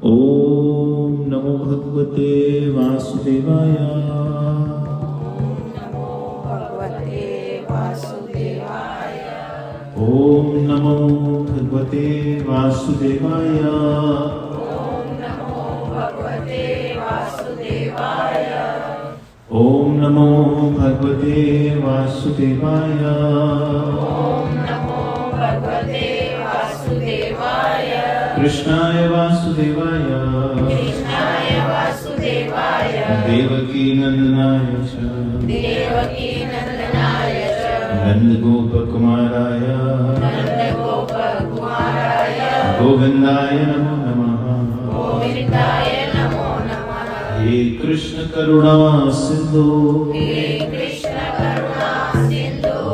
ओम नमो भगवते वासुदेवाय। ओम नमो भगवते वासुदेवाय। ओम नमो भगवते वासुदेवाय। कृष्णाय वासुदेवाय देवकी नंदनाय च नंद गोप कुमाराय गोविंदाय नमो नमः। हे कृष्ण करुणा सिंधु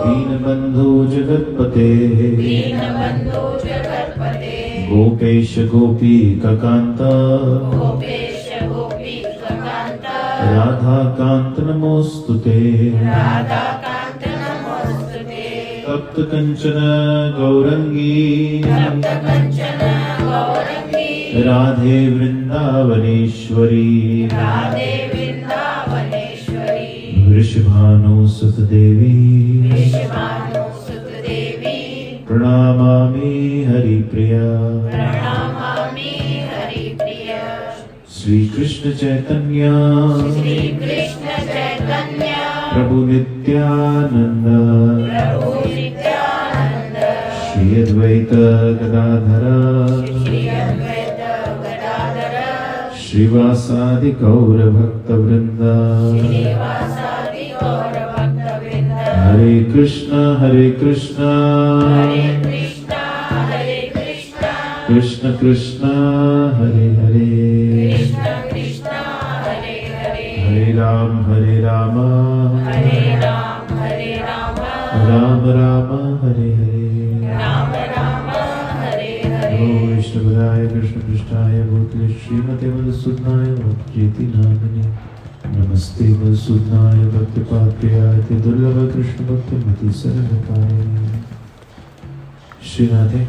दीनबंधु जगत्पते गोपेश गोपी कांत राधा कांत नमोस्तुते। तप्त कंचन गौरंगी राधे वृंदावनेश्वरी वृषभानुसुत देवी प्रणमामि हरिप्रिया। श्री कृष्ण चैतन्य प्रभु नित्यानंद श्री अद्वैत गदाधर श्रीवासादि गौर भक्त वृंद। हरे कृष्ण कृष्ण कृष्ण हरे हरे हरे राम राम राम हरे हरे। नमो विष्णुपदाय कृष्ण पृष्ठाय भूतले श्रीमते मधुसूदनाय भक्ति नामिने नमस्ते मधुसूदनाय भक्तिपात्रयाय दुर्लभ कृष्ण भक्ति मति सरलताय। श्री राधे।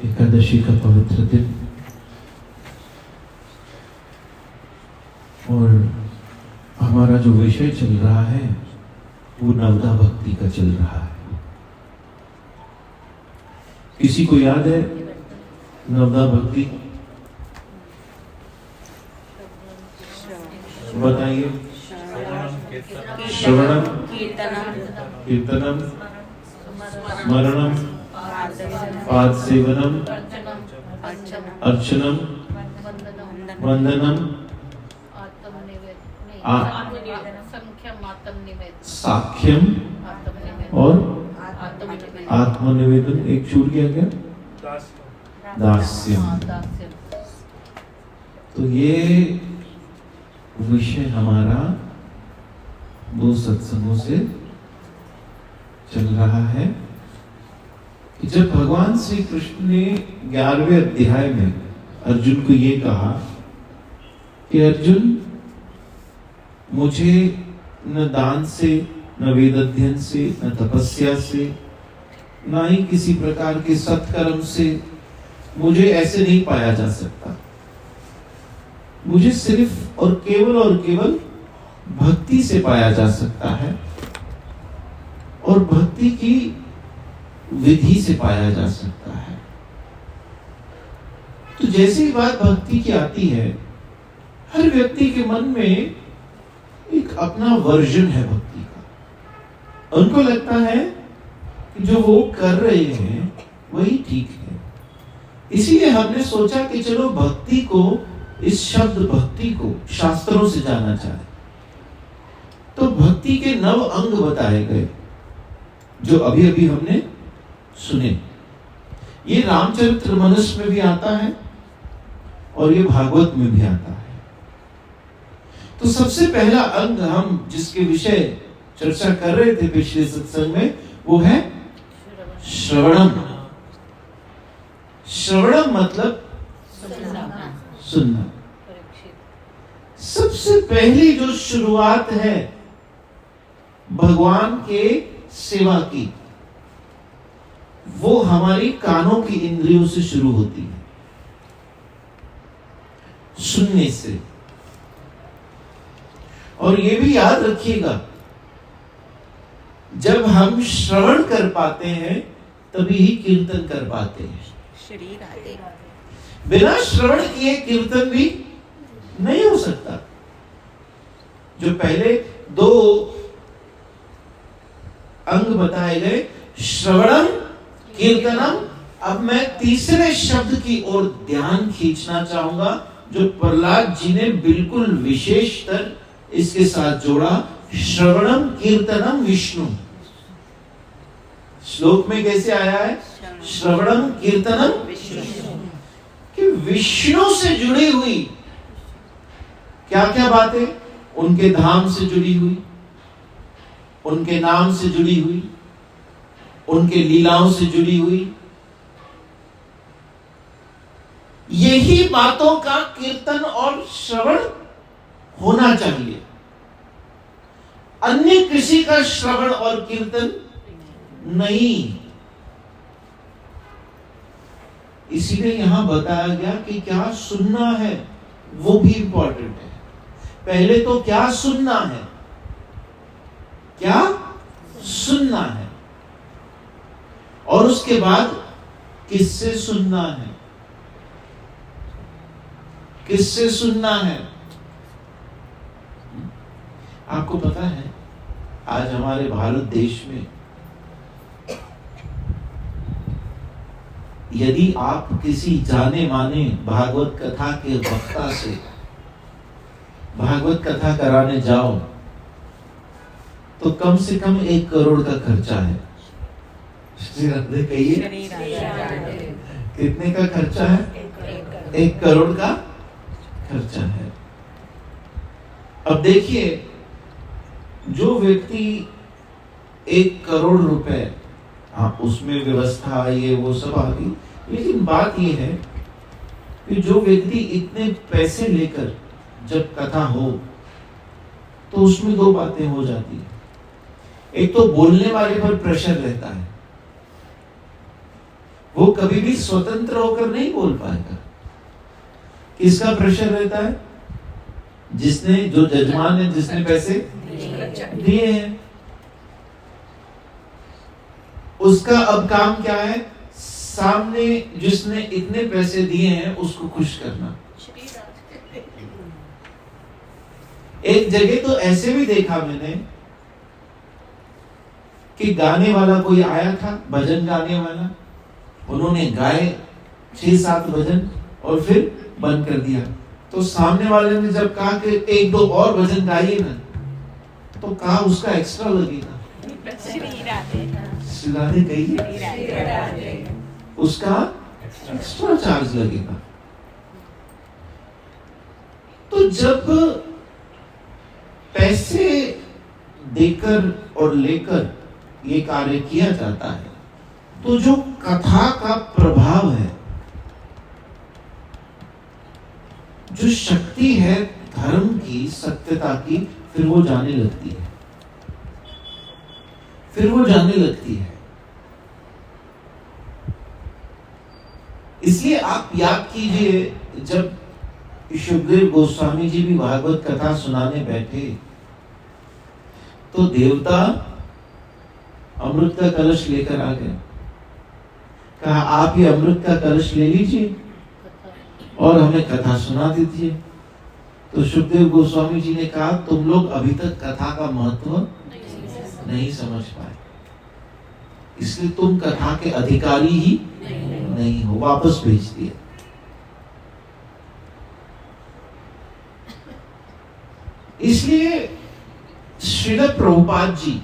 एकादशी का पवित्र दिन और हमारा जो विषय चल रहा है वो नवदा भक्ति का चल रहा है। किसी को याद है नवदा भक्ति? बताइए। श्रवणम कीर्तनम स्मरणम पाद सेवनम अर्चनम वंदनम साख्यम और आत्मनिवेदन। एक छूट गया क्या? दास्यम। तो ये विषय हमारा 2 सत्संगों से चल रहा है कि जब भगवान श्री कृष्ण ने 11वें अध्याय में अर्जुन को ये कहा कि अर्जुन मुझे न दान से न वेद अध्ययन से न तपस्या से न ही किसी प्रकार के सत्कर्म से मुझे ऐसे नहीं पाया जा सकता। मुझे सिर्फ और केवल भक्ति से पाया जा सकता है और भक्ति की विधि से पाया जा सकता है। तो जैसे ही बात भक्ति की आती है, हर व्यक्ति के मन में एक अपना वर्जन है भक्ति का। उनको लगता है कि जो वो कर रहे हैं वही ठीक है। इसीलिए हमने सोचा कि चलो भक्ति को, इस शब्द भक्ति को शास्त्रों से जाना चाहे तो भक्ति के 9 अंग बताए गए जो अभी अभी हमने सुने। ये रामचरितमानस में भी आता है और ये भागवत में भी आता है। तो सबसे पहला अंग हम जिसके विषय चर्चा कर रहे थे पिछले सत्संग में वो है श्रवणम। श्रवणम मतलब सुनना। सबसे पहली जो शुरुआत है भगवान के सेवा की वो हमारी कानों की इंद्रियों से शुरू होती है, सुनने से। और ये भी याद रखिएगा, जब हम श्रवण कर पाते हैं तभी ही कीर्तन कर पाते हैं। शरीर आते बिना श्रवण किए कीर्तन भी नहीं हो सकता। जो पहले दो अंग बताए गए, श्रवणम कीर्तनम, अब मैं तीसरे शब्द की ओर ध्यान खींचना चाहूंगा जो प्रहलाद जी ने बिल्कुल विशेषतर इसके साथ जोड़ा। श्रवणम कीर्तनम विष्णु। श्लोक में कैसे आया है? श्रवणम कीर्तनम कि विष्णु से जुड़ी हुई क्या क्या बातें, उनके धाम से जुड़ी हुई, उनके नाम से जुड़ी हुई, उनके लीलाओं से जुड़ी हुई, यही बातों का कीर्तन और श्रवण होना चाहिए। अन्य किसी का श्रवण और कीर्तन नहीं। इसीलिए यहां बताया गया कि क्या सुनना है वो भी इंपॉर्टेंट है। पहले तो क्या सुनना है, क्या सुनना है, और उसके बाद किससे सुनना है, किससे सुनना है। आपको पता है आज हमारे भारत देश में यदि आप किसी जाने माने भागवत कथा के वक्ता से भागवत कथा कराने जाओ तो कम से कम 1 करोड़ का खर्चा है। कहिए कितने का खर्चा है? 1 करोड़ का खर्चा है। अब देखिए, जो व्यक्ति 1 करोड़ रुपए, हाँ उसमें व्यवस्था ये वो सब आ गई, लेकिन बात ये है कि जो व्यक्ति इतने पैसे लेकर जब कथा हो तो उसमें 2 बातें हो जाती है। एक तो बोलने वाले पर प्रेशर रहता है, वो कभी भी स्वतंत्र होकर नहीं बोल पाएगा। किसका प्रेशर रहता है? जिसने, जो जजमान है, जिसने पैसे दिए हैं, उसका अब काम क्या है? सामने जिसने इतने पैसे दिए हैं उसको खुश करना। एक जगह तो ऐसे भी देखा मैंने कि गाने वाला कोई आया था, भजन गाने वाला, उन्होंने गाए 6-7 भजन और फिर बंद कर दिया। तो सामने वाले ने जब कहा कि 1-2 और भजन गाइए ना, तो कहा उसका एक्स्ट्रा लगेगा। श्रीराधे कहिए, उसका एक्स्ट्रा चार्ज लगेगा। तो जब पैसे देकर और लेकर ये कार्य किया जाता है तो जो कथा का प्रभाव है, जो शक्ति है धर्म की, सत्यता की, फिर वो जाने लगती है, फिर वो जाने लगती है। इसलिए आप याद कीजिए, जब शुकदेव गोस्वामी जी भी भागवत कथा सुनाने बैठे तो देवता अमृत का कलश लेकर आ गए। कहा आप ये अमृत का कलश ले लीजिए और हमें कथा सुना दीजिए। तो शुकदेव गोस्वामी जी ने कहा तुम लोग अभी तक कथा का महत्व नहीं समझ पाए, इसलिए तुम कथा के अधिकारी ही नहीं हो, वापस भेज दिया। इसलिए श्रील प्रभुपाद जी,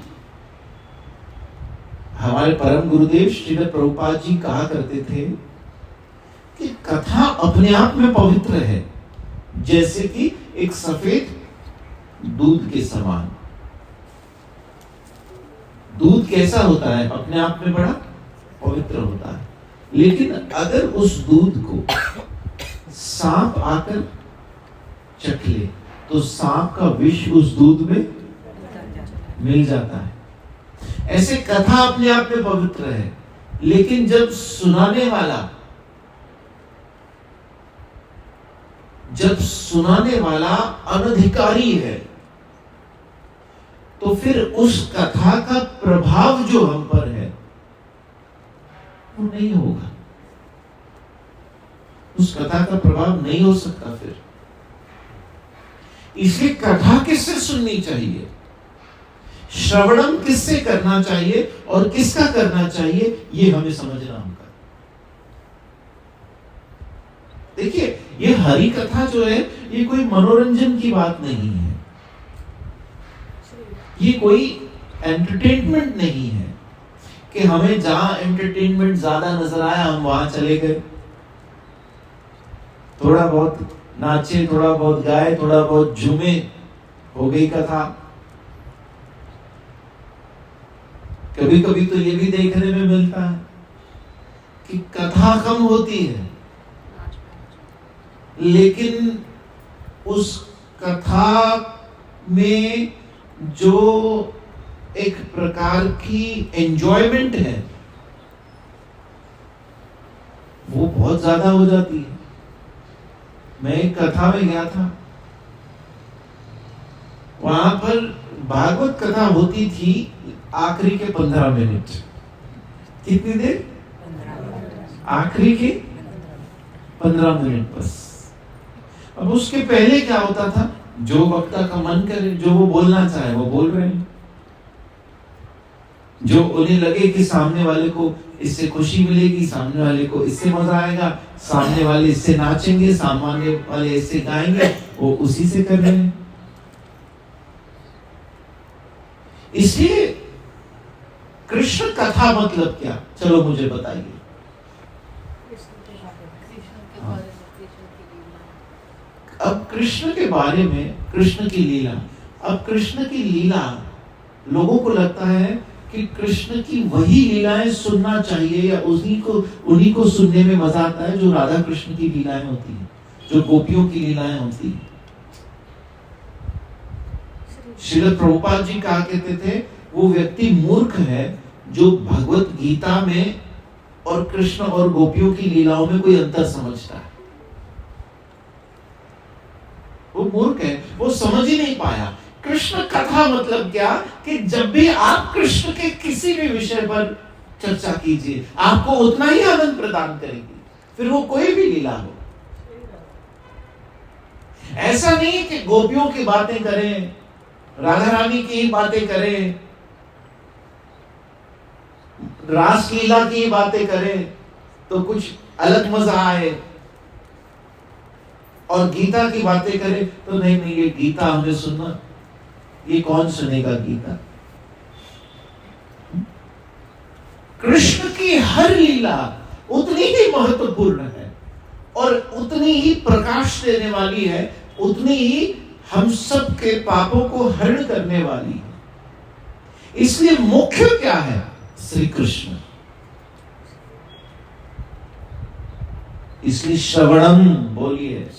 हमारे परम गुरुदेव श्रील प्रभुपाद जी कहा करते थे कि कथा अपने आप में पवित्र है, जैसे कि एक सफेद दूध के समान। दूध कैसा होता है? अपने आप में बड़ा पवित्र होता है, लेकिन अगर उस दूध को सांप आकर चख ले तो सांप का विष उस दूध में मिल जाता है। ऐसे कथा अपने आप में पवित्र है, लेकिन जब सुनाने वाला अनधिकारी है, तो फिर उस कथा का प्रभाव जो हम पर है वो नहीं होगा, उस कथा का प्रभाव नहीं हो सकता फिर। इसलिए कथा किससे सुननी चाहिए, श्रवणम किससे करना चाहिए और किसका करना चाहिए, ये हमें समझना होगा। देखिए, ये हरि कथा जो है ये कोई मनोरंजन की बात नहीं है, ये कोई एंटरटेनमेंट नहीं है कि हमें जहां एंटरटेनमेंट ज्यादा नजर आया हम वहां चले गए, थोड़ा बहुत नाचे, थोड़ा बहुत गाए, थोड़ा बहुत झूमे, हो गई कथा। कभी कभी तो ये भी देखने में मिलता है कि कथा कम होती है लेकिन उस कथा में जो एक प्रकार की एंजॉयमेंट है वो बहुत ज्यादा हो जाती है। मैं एक कथा में गया था, वहां पर भागवत कथा होती थी आखिरी के 15 मिनट। कितनी देर? आखिरी के 15 मिनट बस। अब उसके पहले क्या होता था, जो वक्ता का मन करे, जो वो बोलना चाहे वो बोल रहे हैं, जो उन्हें लगे कि सामने वाले को इससे खुशी मिलेगी, सामने वाले को इससे मजा आएगा, सामने वाले इससे नाचेंगे, सामने वाले इससे गाएंगे, वो उसी से कर रहे हैं। इसलिए कृष्ण कथा मतलब क्या, चलो मुझे बताइए। अब कृष्ण के बारे में, कृष्ण की लीला, अब कृष्ण की लीला लोगों को लगता है कि कृष्ण की वही लीलाएं सुनना चाहिए या उन्हीं को सुनने में मजा आता है जो राधा कृष्ण की लीलाएं होती हैं, जो गोपियों की लीलाएं होती हैं। श्रील प्रभुपाद जी कहा कहते थे, वो व्यक्ति मूर्ख है जो भगवत गीता में और कृष्ण और गोपियों की लीलाओं में कोई अंतर समझता है। वो मूर्ख है, वो समझ ही नहीं पाया। कृष्ण कथा मतलब क्या कि जब भी आप कृष्ण के किसी भी विषय पर चर्चा कीजिए आपको उतना ही आनंद प्रदान करेगी, फिर वो कोई भी लीला हो। ऐसा नहीं कि गोपियों की बातें करें, राधा रानी की ही बातें करें, रास लीला की बातें करें तो कुछ अलग मजा आए, और गीता की बातें करें तो नहीं ये गीता हमें सुनना, ये कौन सुनेगा गीता। कृष्ण की हर लीला उतनी ही महत्वपूर्ण है और उतनी ही प्रकाश देने वाली है, उतनी ही हम सब के पापों को हरण करने वाली है। इसलिए मुख्य क्या है, श्री कृष्ण। इसलिए श्रवणम बोलिए,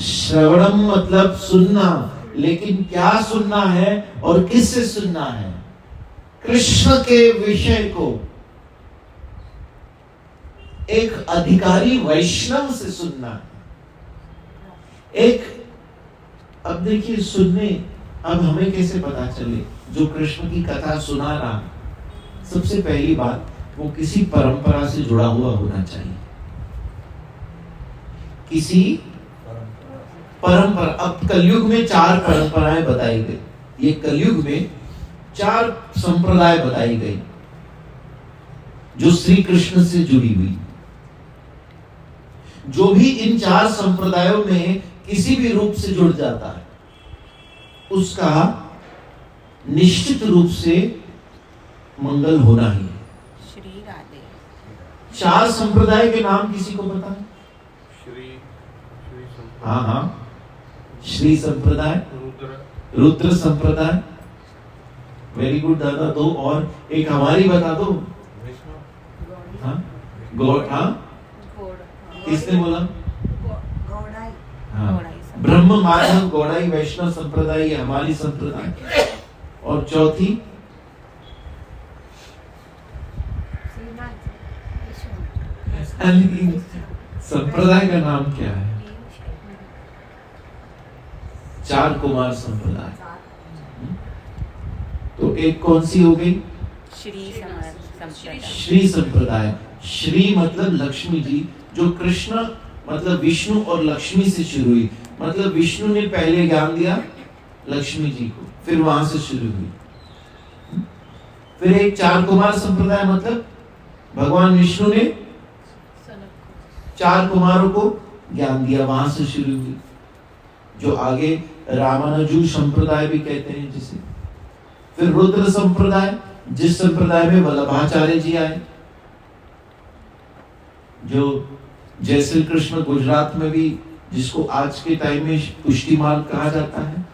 श्रवणम मतलब सुनना, लेकिन क्या सुनना है और किससे सुनना है, कृष्ण के विषय को एक अधिकारी वैष्णव से सुनना है। एक, अब देखिए सुनने, अब हमें कैसे पता चले जो कृष्ण की कथा सुना रहा, सबसे पहली बात वो किसी परंपरा से जुड़ा हुआ होना चाहिए, किसी परंपरा। अब कलयुग में 4 परंपराएं बताई गई, ये कलयुग में 4 संप्रदाय बताई गई जो श्री कृष्ण से जुड़ी हुई। जो भी इन 4 संप्रदायों में किसी भी रूप से जुड़ जाता है उसका निश्चित रूप से मंगल होना ही है। श्री राधे। 4 संप्रदाय के नाम किसी को पता है? हाँ, श्री संप्रदाय, रुद्र संप्रदाय, वेरी गुड दादा। 2 और एक हमारी बता दो। हाँ, किसने बोला? हाँ, ब्रह्म माधव गौड़ाई वैष्णव संप्रदाय, ये हमारी संप्रदाय। और चौथी लेकिन संप्रदाय का नाम क्या है? 4 कुमार संप्रदाय। तो एक कौन सी हो गई? श्री संप्रदाय। श्री मतलब लक्ष्मी जी, जो कृष्ण मतलब विष्णु और लक्ष्मी से शुरू हुई। मतलब विष्णु ने पहले ज्ञान दिया लक्ष्मी जी को, फिर वहां से शुरू हुई। फिर एक 4 कुमार संप्रदाय, मतलब भगवान विष्णु ने 4 कुमारों को ज्ञान दिया, वहां से शुरू हुई, जो आगे रामानुजू संप्रदाय भी कहते हैं जिसे। फिर रुद्र संप्रदाय, जिस संप्रदाय में वल्लभाचार्य जी आए, जो जय श्री कृष्ण गुजरात में भी, जिसको आज के टाइम में पुष्टिमाल कहा जाता है।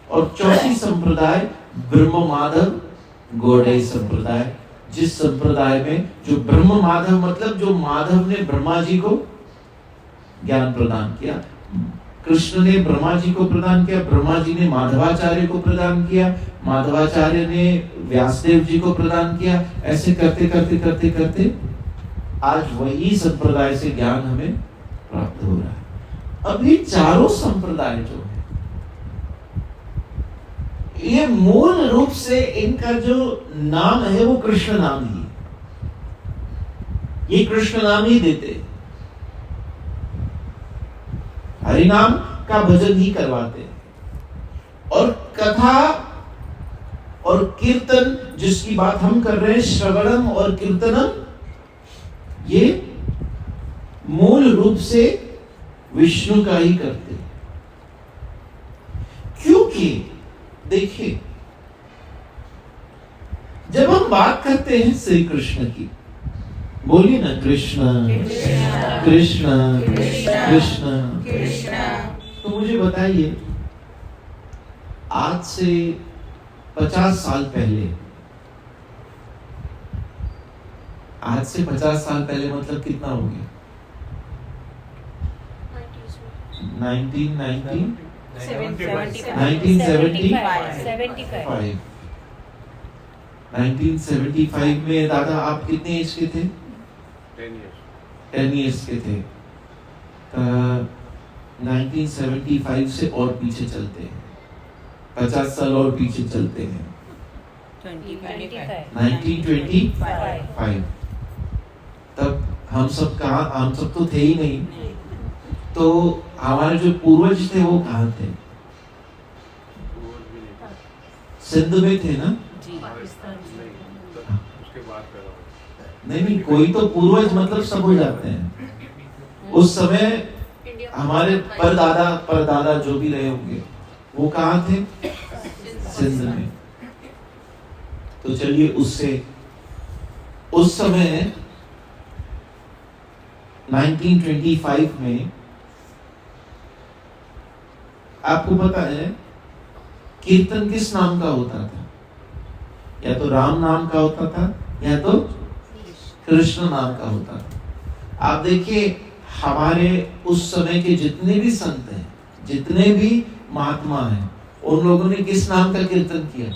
और चौथी संप्रदाय ब्रह्म माधव गौड़े संप्रदाय, जिस संप्रदाय में जो ब्रह्म माधव मतलब जो माधव ने ब्रह्मा जी को ज्ञान प्रदान किया, कृष्ण ने ब्रह्मा जी को प्रदान किया, ब्रह्मा जी ने माधवाचार्य को प्रदान किया, माधवाचार्य ने व्यासदेव जी को प्रदान किया। ऐसे करते करते करते करते आज वही संप्रदाय से ज्ञान हमें प्राप्त हो रहा है। अब ये चारों संप्रदाय जो है, ये मूल रूप से इनका जो नाम है वो कृष्ण नाम ही है। ये कृष्ण नाम ही देते, हरि नाम का भजन ही करवाते। और कथा और कीर्तन जिसकी बात हम कर रहे हैं, श्रवणम और कीर्तनम, ये मूल रूप से विष्णु का ही करते। क्योंकि देखिए, जब हम बात करते हैं श्री कृष्ण की, बोलिए ना कृष्ण कृष्ण कृष्ण कृष्ण। तो मुझे बताइए, आज से 50 साल पहले, आज से 50 साल पहले मतलब कितना हो गया? 1975 में दादा आप कितने एज के थे? 10 इयर्स के थे। 1975 से और पीछे चलते हैं, 50 साल और पीछे चलते हैं, 1925। तब हम सब कहाँ, हम सब तो थे ही नहीं। तो हमारे जो पूर्वज थे वो कहाँ थे? सिंध में थे ना? नहीं, कोई तो पूर्वज मतलब सब हो जाते हैं। उस समय हमारे परदादा जो भी रहे होंगे वो कहाँ थे? सिंध में। तो चलिए उससे, उस समय 1925 में आपको पता है कीर्तन किस नाम का होता था? या तो राम नाम का होता था या तो कृष्ण नाम का होता था। आप देखिए, हमारे उस समय के जितने भी संत हैं, जितने भी महात्मा हैं, उन लोगों ने किस नाम का कीर्तन किया?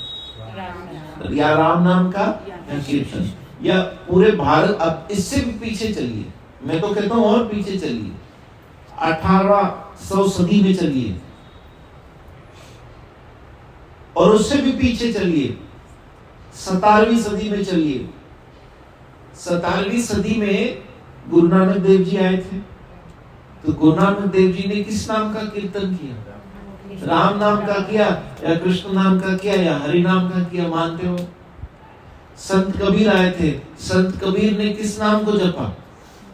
या राम नाम का या कीर्तन, या पूरे भारत। अब इससे भी पीछे चलिए, मैं तो कहता हूं और पीछे चलिए, 1800 सदी में चलिए, और उससे भी पीछे चलिए, 17वीं सदी में चलिए। 17वीं सदी में गुरु नानक देव जी आए थे। तो गुरु नानक देव जी ने किस नाम का कीर्तन किया? राम नाम का किया या कृष्ण नाम का किया या हरि नाम का किया? मानते हो? संत कबीर आए थे, संत कबीर ने किस नाम को जपा?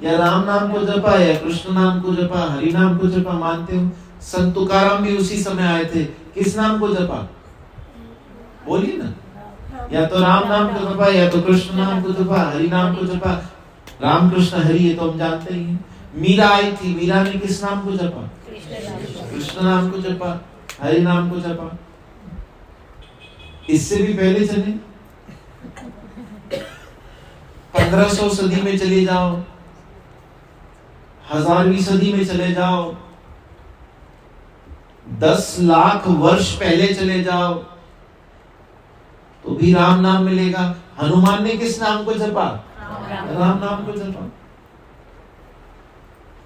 या राम नाम को जपा या कृष्ण नाम को जपा, हरि नाम को जपा? मानते हो? संत तुकाराम भी उसी समय आए थे, किस नाम को जपा? बोलिए ना। या तो राम नाम को जपा या तो कृष्ण नाम को जपा, हरि नाम को जपा। राम कृष्ण हरि ये तो हम जानते ही हैं। मीरा आई थी, मीरा ने किस नाम को जपा? कृष्ण नाम को जपा, हरि नाम को जपा। इससे भी पहले चले 1500 सदी में चले जाओ, 1000वीं सदी में चले जाओ, 10 लाख वर्ष पहले चले जाओ, तो भी राम नाम मिलेगा। हनुमान ने किस नाम को जपा? राम नाम को जपा।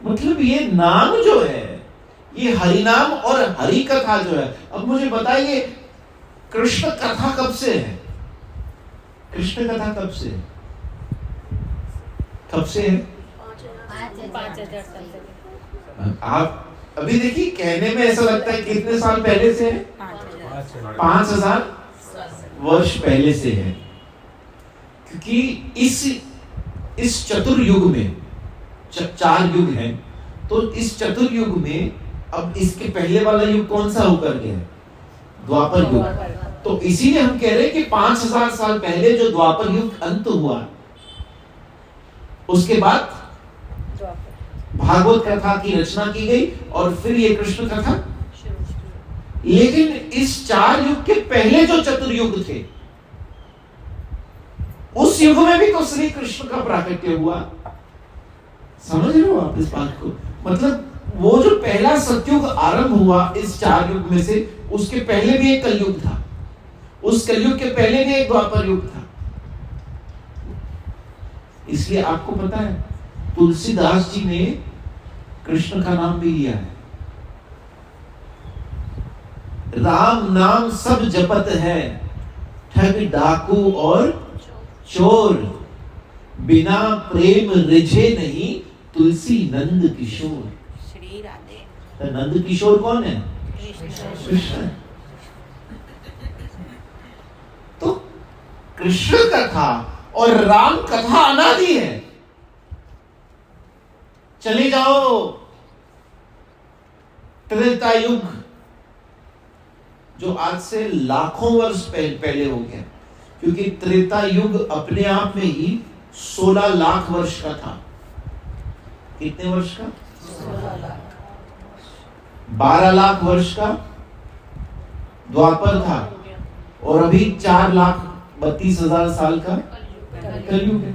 मतलब ये नाम जो है, ये हरि नाम और हरि कथा जो है। अब मुझे बताइए, कृष्ण कथा कब से है? कृष्ण कथा कब से है? कब से है? 5,000 साल से। आप अभी देखिए, कहने में ऐसा लगता है कितने साल पहले से है? 5,000 वर्ष पहले से है। क्योंकि इस चतुर्युग में 4 युग हैं, तो इस चतुर्युग में अब इसके पहले वाला युग कौन सा होकर गया? द्वापर युग। तो इसीलिए हम कह रहे हैं कि 5,000 साल पहले जो द्वापर युग अंत हुआ, उसके बाद भागवत कथा की रचना की गई और फिर ये कृष्ण कथा। लेकिन इस 4 युग के पहले जो चतुर्युग थे, उस युग में भी तो श्री कृष्ण का प्राकट्य हुआ। समझ रहे हो आप इस बात को? मतलब वो जो पहला सतयुग आरंभ हुआ इस 4 युग में से, उसके पहले भी एक कलयुग था, उस कलयुग के पहले भी एक द्वापर युग था। इसलिए आपको पता है, तुलसीदास जी ने कृष्ण का नाम भी लिया है। राम नाम सब जपत है, ठग डाकू और चोर, बिना प्रेम रिझे नहीं, तुलसी नंद किशोर। श्री राधे। तो नंद किशोर कौन है? कृष्ण। तो कृष्ण कथा और राम कथा अनादि है। चले जाओ त्रेता युग, जो आज से लाखों वर्ष पहले हो गया, क्योंकि त्रेता युग अपने आप में ही 16 लाख वर्ष का था। कितने वर्ष का? 12 लाख वर्ष का द्वापर था, और अभी 4,32,000 साल का कलयुग है।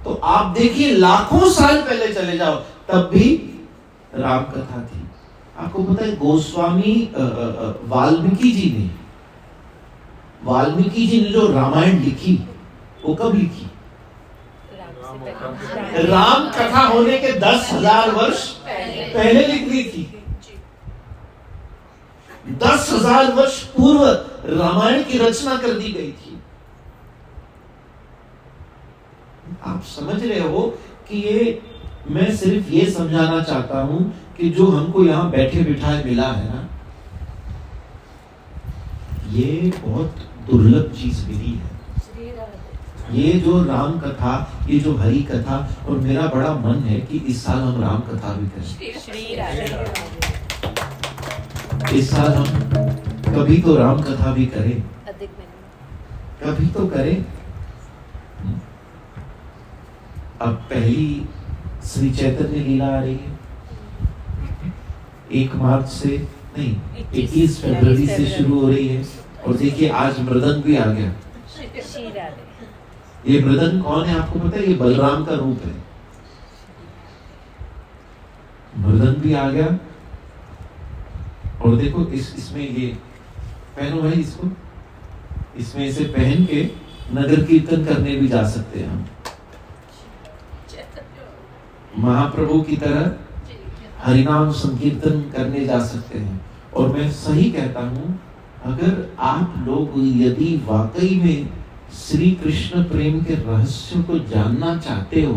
तो आप देखिए, लाखों साल पहले चले जाओ, तब भी राम कथा थी। आपको पता है, गोस्वामी वाल्मीकि जी ने जो रामायण लिखी, वो कब लिखी? राम कथा होने के 10,000 वर्ष पहले लिख दी थी। 10,000 वर्ष पूर्व रामायण की रचना कर दी गई थी। आप समझ रहे हो कि ये, मैं सिर्फ ये समझाना चाहता हूं कि जो हमको यहां बैठे बिठाए मिला है ना, ये बहुत दुर्लभ चीज मिली है। ये जो राम कथा, ये जो हरि कथा, और मेरा बड़ा मन है कि इस साल हम राम कथा भी करें। इस साल हम कभी तो राम कथा भी करें, कभी तो करें। अब पहली श्री चैतन्य लीला आ रही है, 1 मार्च से नहीं, 21 फरवरी से शुरू हो रही है। और देखिए, आज मृदंग भी आ गया। ये मृदंग कौन है आपको पता है? ये बलराम का रूप है। मृदंग भी आ गया। और देखो, इसमें ये पहनो भाई, इसमें इसे पहन के नगर कीर्तन करने भी जा सकते हैं हम, महाप्रभु की तरह हरिनाम संकीर्तन करने जा सकते हैं। और मैं सही कहता हूं, अगर आप लोग यदि वाकई में श्री कृष्ण प्रेम के रहस्य को जानना चाहते हो,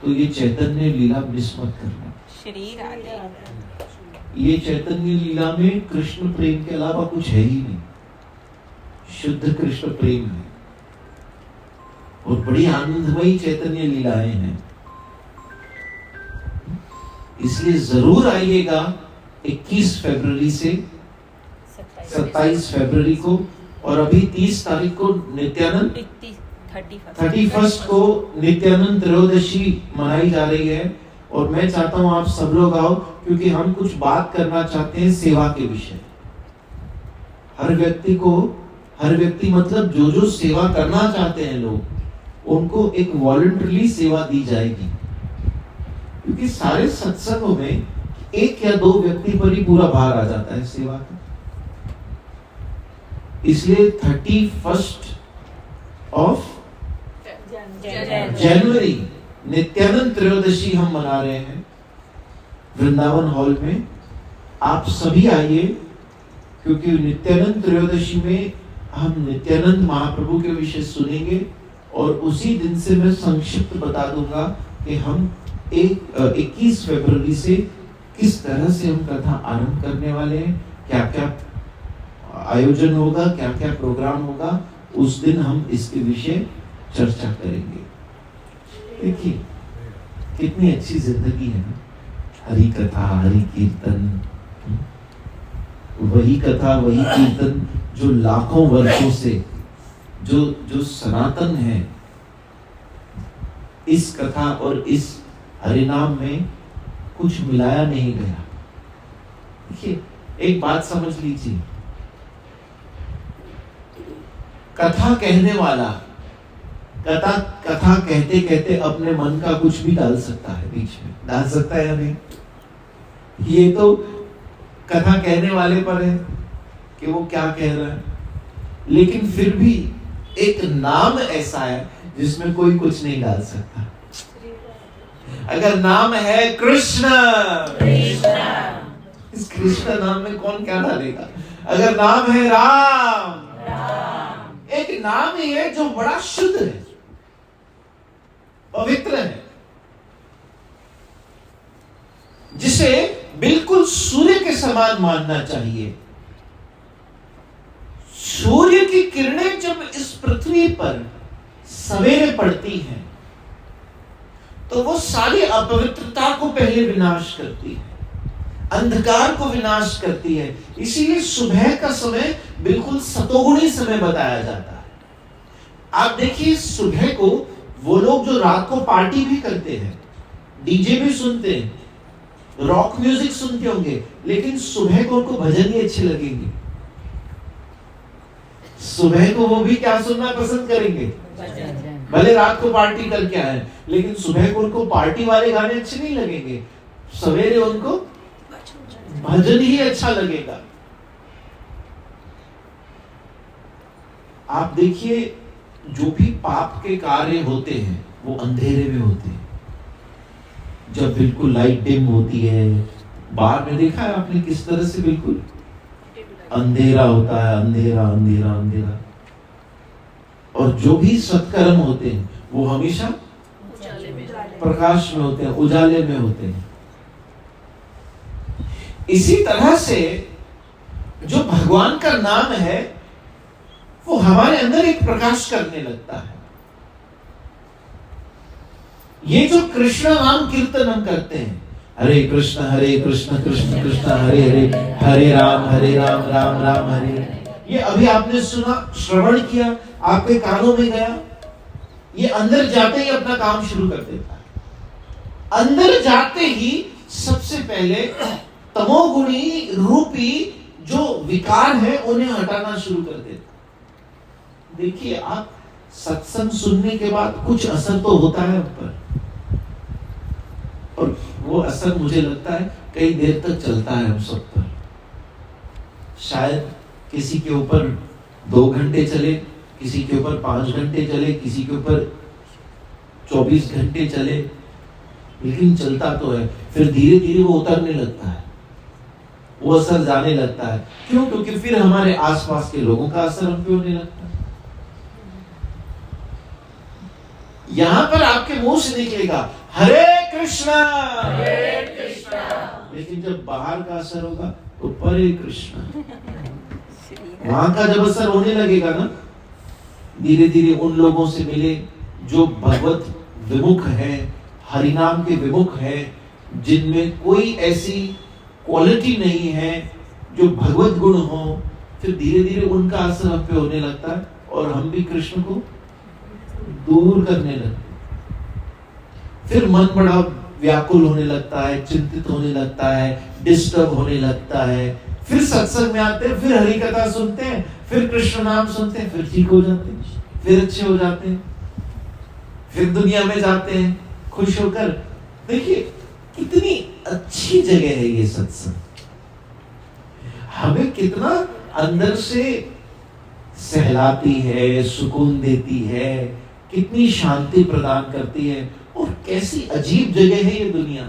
तो ये चैतन्य लीला मिस मत करना। श्री राधे। ये चैतन्य लीला में कृष्ण प्रेम के अलावा कुछ है ही नहीं, शुद्ध कृष्ण प्रेम है, और बड़ी आनंदमयी चैतन्य लीलाएं हैं। इसलिए जरूर आइएगा 21 फरवरी से 27 फरवरी को, और अभी 30 तारीख को नित्यानंद, 31 को नित्यानंद त्रयोदशी मनाई जा रही है। और मैं चाहता हूं आप सब लोग आओ, क्योंकि हम कुछ बात करना चाहते हैं सेवा के विषय। हर व्यक्ति मतलब जो सेवा करना चाहते हैं लोग, उनको एक वॉलंटरी सेवा दी जाएगी। क्योंकि सारे सत्संगों में 1 या 2 व्यक्ति पर ही पूरा भार आ जाता है सेवा का। इसलिए 31 जनवरी नित्यानंद त्रयोदशी हम मना रहे हैं वृंदावन हॉल में। आप सभी आइए, क्योंकि नित्यानंद त्रयोदशी में हम नित्यानंद महाप्रभु के विषय सुनेंगे और उसी दिन से मैं संक्षिप्त बता दूंगा कि हम 21 फरवरी से किस तरह से हम कथा आरंभ करने वाले हैं, क्या क्या आयोजन होगा, क्या क्या प्रोग्राम होगा, उस दिन हम इसके विषय चर्चा करेंगे। देखिए कितनी अच्छी जिंदगी है ना, हरि कथा हरि कीर्तन, वही कथा वही कीर्तन जो लाखों वर्षों से जो सनातन है। इस कथा और इस हरिनाम में कुछ मिलाया नहीं गया। देखिए एक बात समझ लीजिए, कथा कहने वाला कथा कहते कहते अपने मन का कुछ भी डाल सकता है, बीच में डाल सकता है या नहीं? ये तो कथा कहने वाले पर है कि वो क्या कह रहा है। लेकिन फिर भी एक नाम ऐसा है जिसमें कोई कुछ नहीं डाल सकता। अगर नाम है कृष्ण, इस कृष्ण नाम में कौन क्या डालेगा? अगर नाम है राम, एक नाम ही है जो बड़ा शुद्ध है, पवित्र है, जिसे बिल्कुल सूर्य के समान मानना चाहिए। सूर्य की किरणें जब इस पृथ्वी पर सवेरे पड़ती हैं तो वो सारी अपवित्रता को पहले विनाश करती है, अंधकार को विनाश करती है। इसीलिए सुबह का समय बिल्कुल सतोगुणी समय बताया जाता है। आप देखिए सुबह को वो लोग जो रात को पार्टी भी करते हैं, डीजे भी सुनते हैं, रॉक म्यूजिक सुनते होंगे, लेकिन सुबह को उनको भजन ही अच्छे लगेंगे। सुबह को वो भी क्या सुनना पसंद करेंगे? भले रात को पार्टी करके आए, लेकिन सुबह को उनको पार्टी वाले गाने अच्छे नहीं लगेंगे, सवेरे उनको भजन ही अच्छा लगेगा। आप देखिए जो भी पाप के कार्य होते हैं वो अंधेरे में होते हैं, जब बिल्कुल लाइट डिम होती है। बाहर में देखा है आपने किस तरह से बिल्कुल अंधेरा होता है, अंधेरा अंधेरा अंधेरा। और जो भी सत्कर्म होते हैं वो हमेशा प्रकाश में होते हैं, उजाले में होते हैं। इसी तरह से जो भगवान का नाम है वो हमारे अंदर एक प्रकाश करने लगता है। ये जो कृष्ण नाम कीर्तन हम करते हैं, हरे कृष्ण कृष्ण कृष्ण हरे हरे, हरे राम राम राम हरे, ये अभी आपने सुना, श्रवण किया, आपके कानों में गया, ये अंदर जाते ही अपना काम शुरू कर देता है। अंदर जाते ही सबसे पहले तमोगुणी रूपी जो विकार है उन्हें हटाना शुरू कर देता। देखिए आप सत्संग सुनने के बाद कुछ असर तो होता है ऊपर, और वो असर मुझे लगता है कई देर तक चलता है हम सब पर। शायद किसी के ऊपर 2 घंटे चले, किसी के ऊपर 5 घंटे चले, किसी के ऊपर 24 घंटे चले, लेकिन चलता तो है। फिर धीरे धीरे वो उतरने लगता है, वो असर जाने लगता है। क्यों? क्योंकि फिर हमारे आसपास के लोगों का असर हम पे होने लगता है। यहां पर आपके मुंह से निकलेगा हरे कृष्णा, लेकिन जब बाहर का असर होगा तो परे कृष्णा। वहां का जब असर होने लगेगा ना, धीरे धीरे उन लोगों से मिले जो भगवत विमुख है, हरिनाम के विमुख है, जिनमें कोई ऐसी क्वालिटी नहीं है जो भगवत गुण हो। फिर धीरे धीरे उनका असर हम पे होने लगता है और हम भी कृष्ण को दूर करने लगते। फिर मन बड़ा व्याकुल होने लगता है, चिंतित होने लगता है, डिस्टर्ब होने लगता है। फिर सत्संग में आते हैं, फिर हरि कथा सुनते हैं, फिर कृष्ण नाम सुनते हैं, फिर ठीक हो जाते हैं, फिर अच्छे हो जाते हैं, फिर दुनिया में जाते हैं खुश होकर। देखिए कितनी अच्छी जगह है ये सत्संग, हमें कितना अंदर से सहलाती है, सुकून देती है, कितनी शांति प्रदान करती है, और कैसी अजीब जगह है ये दुनिया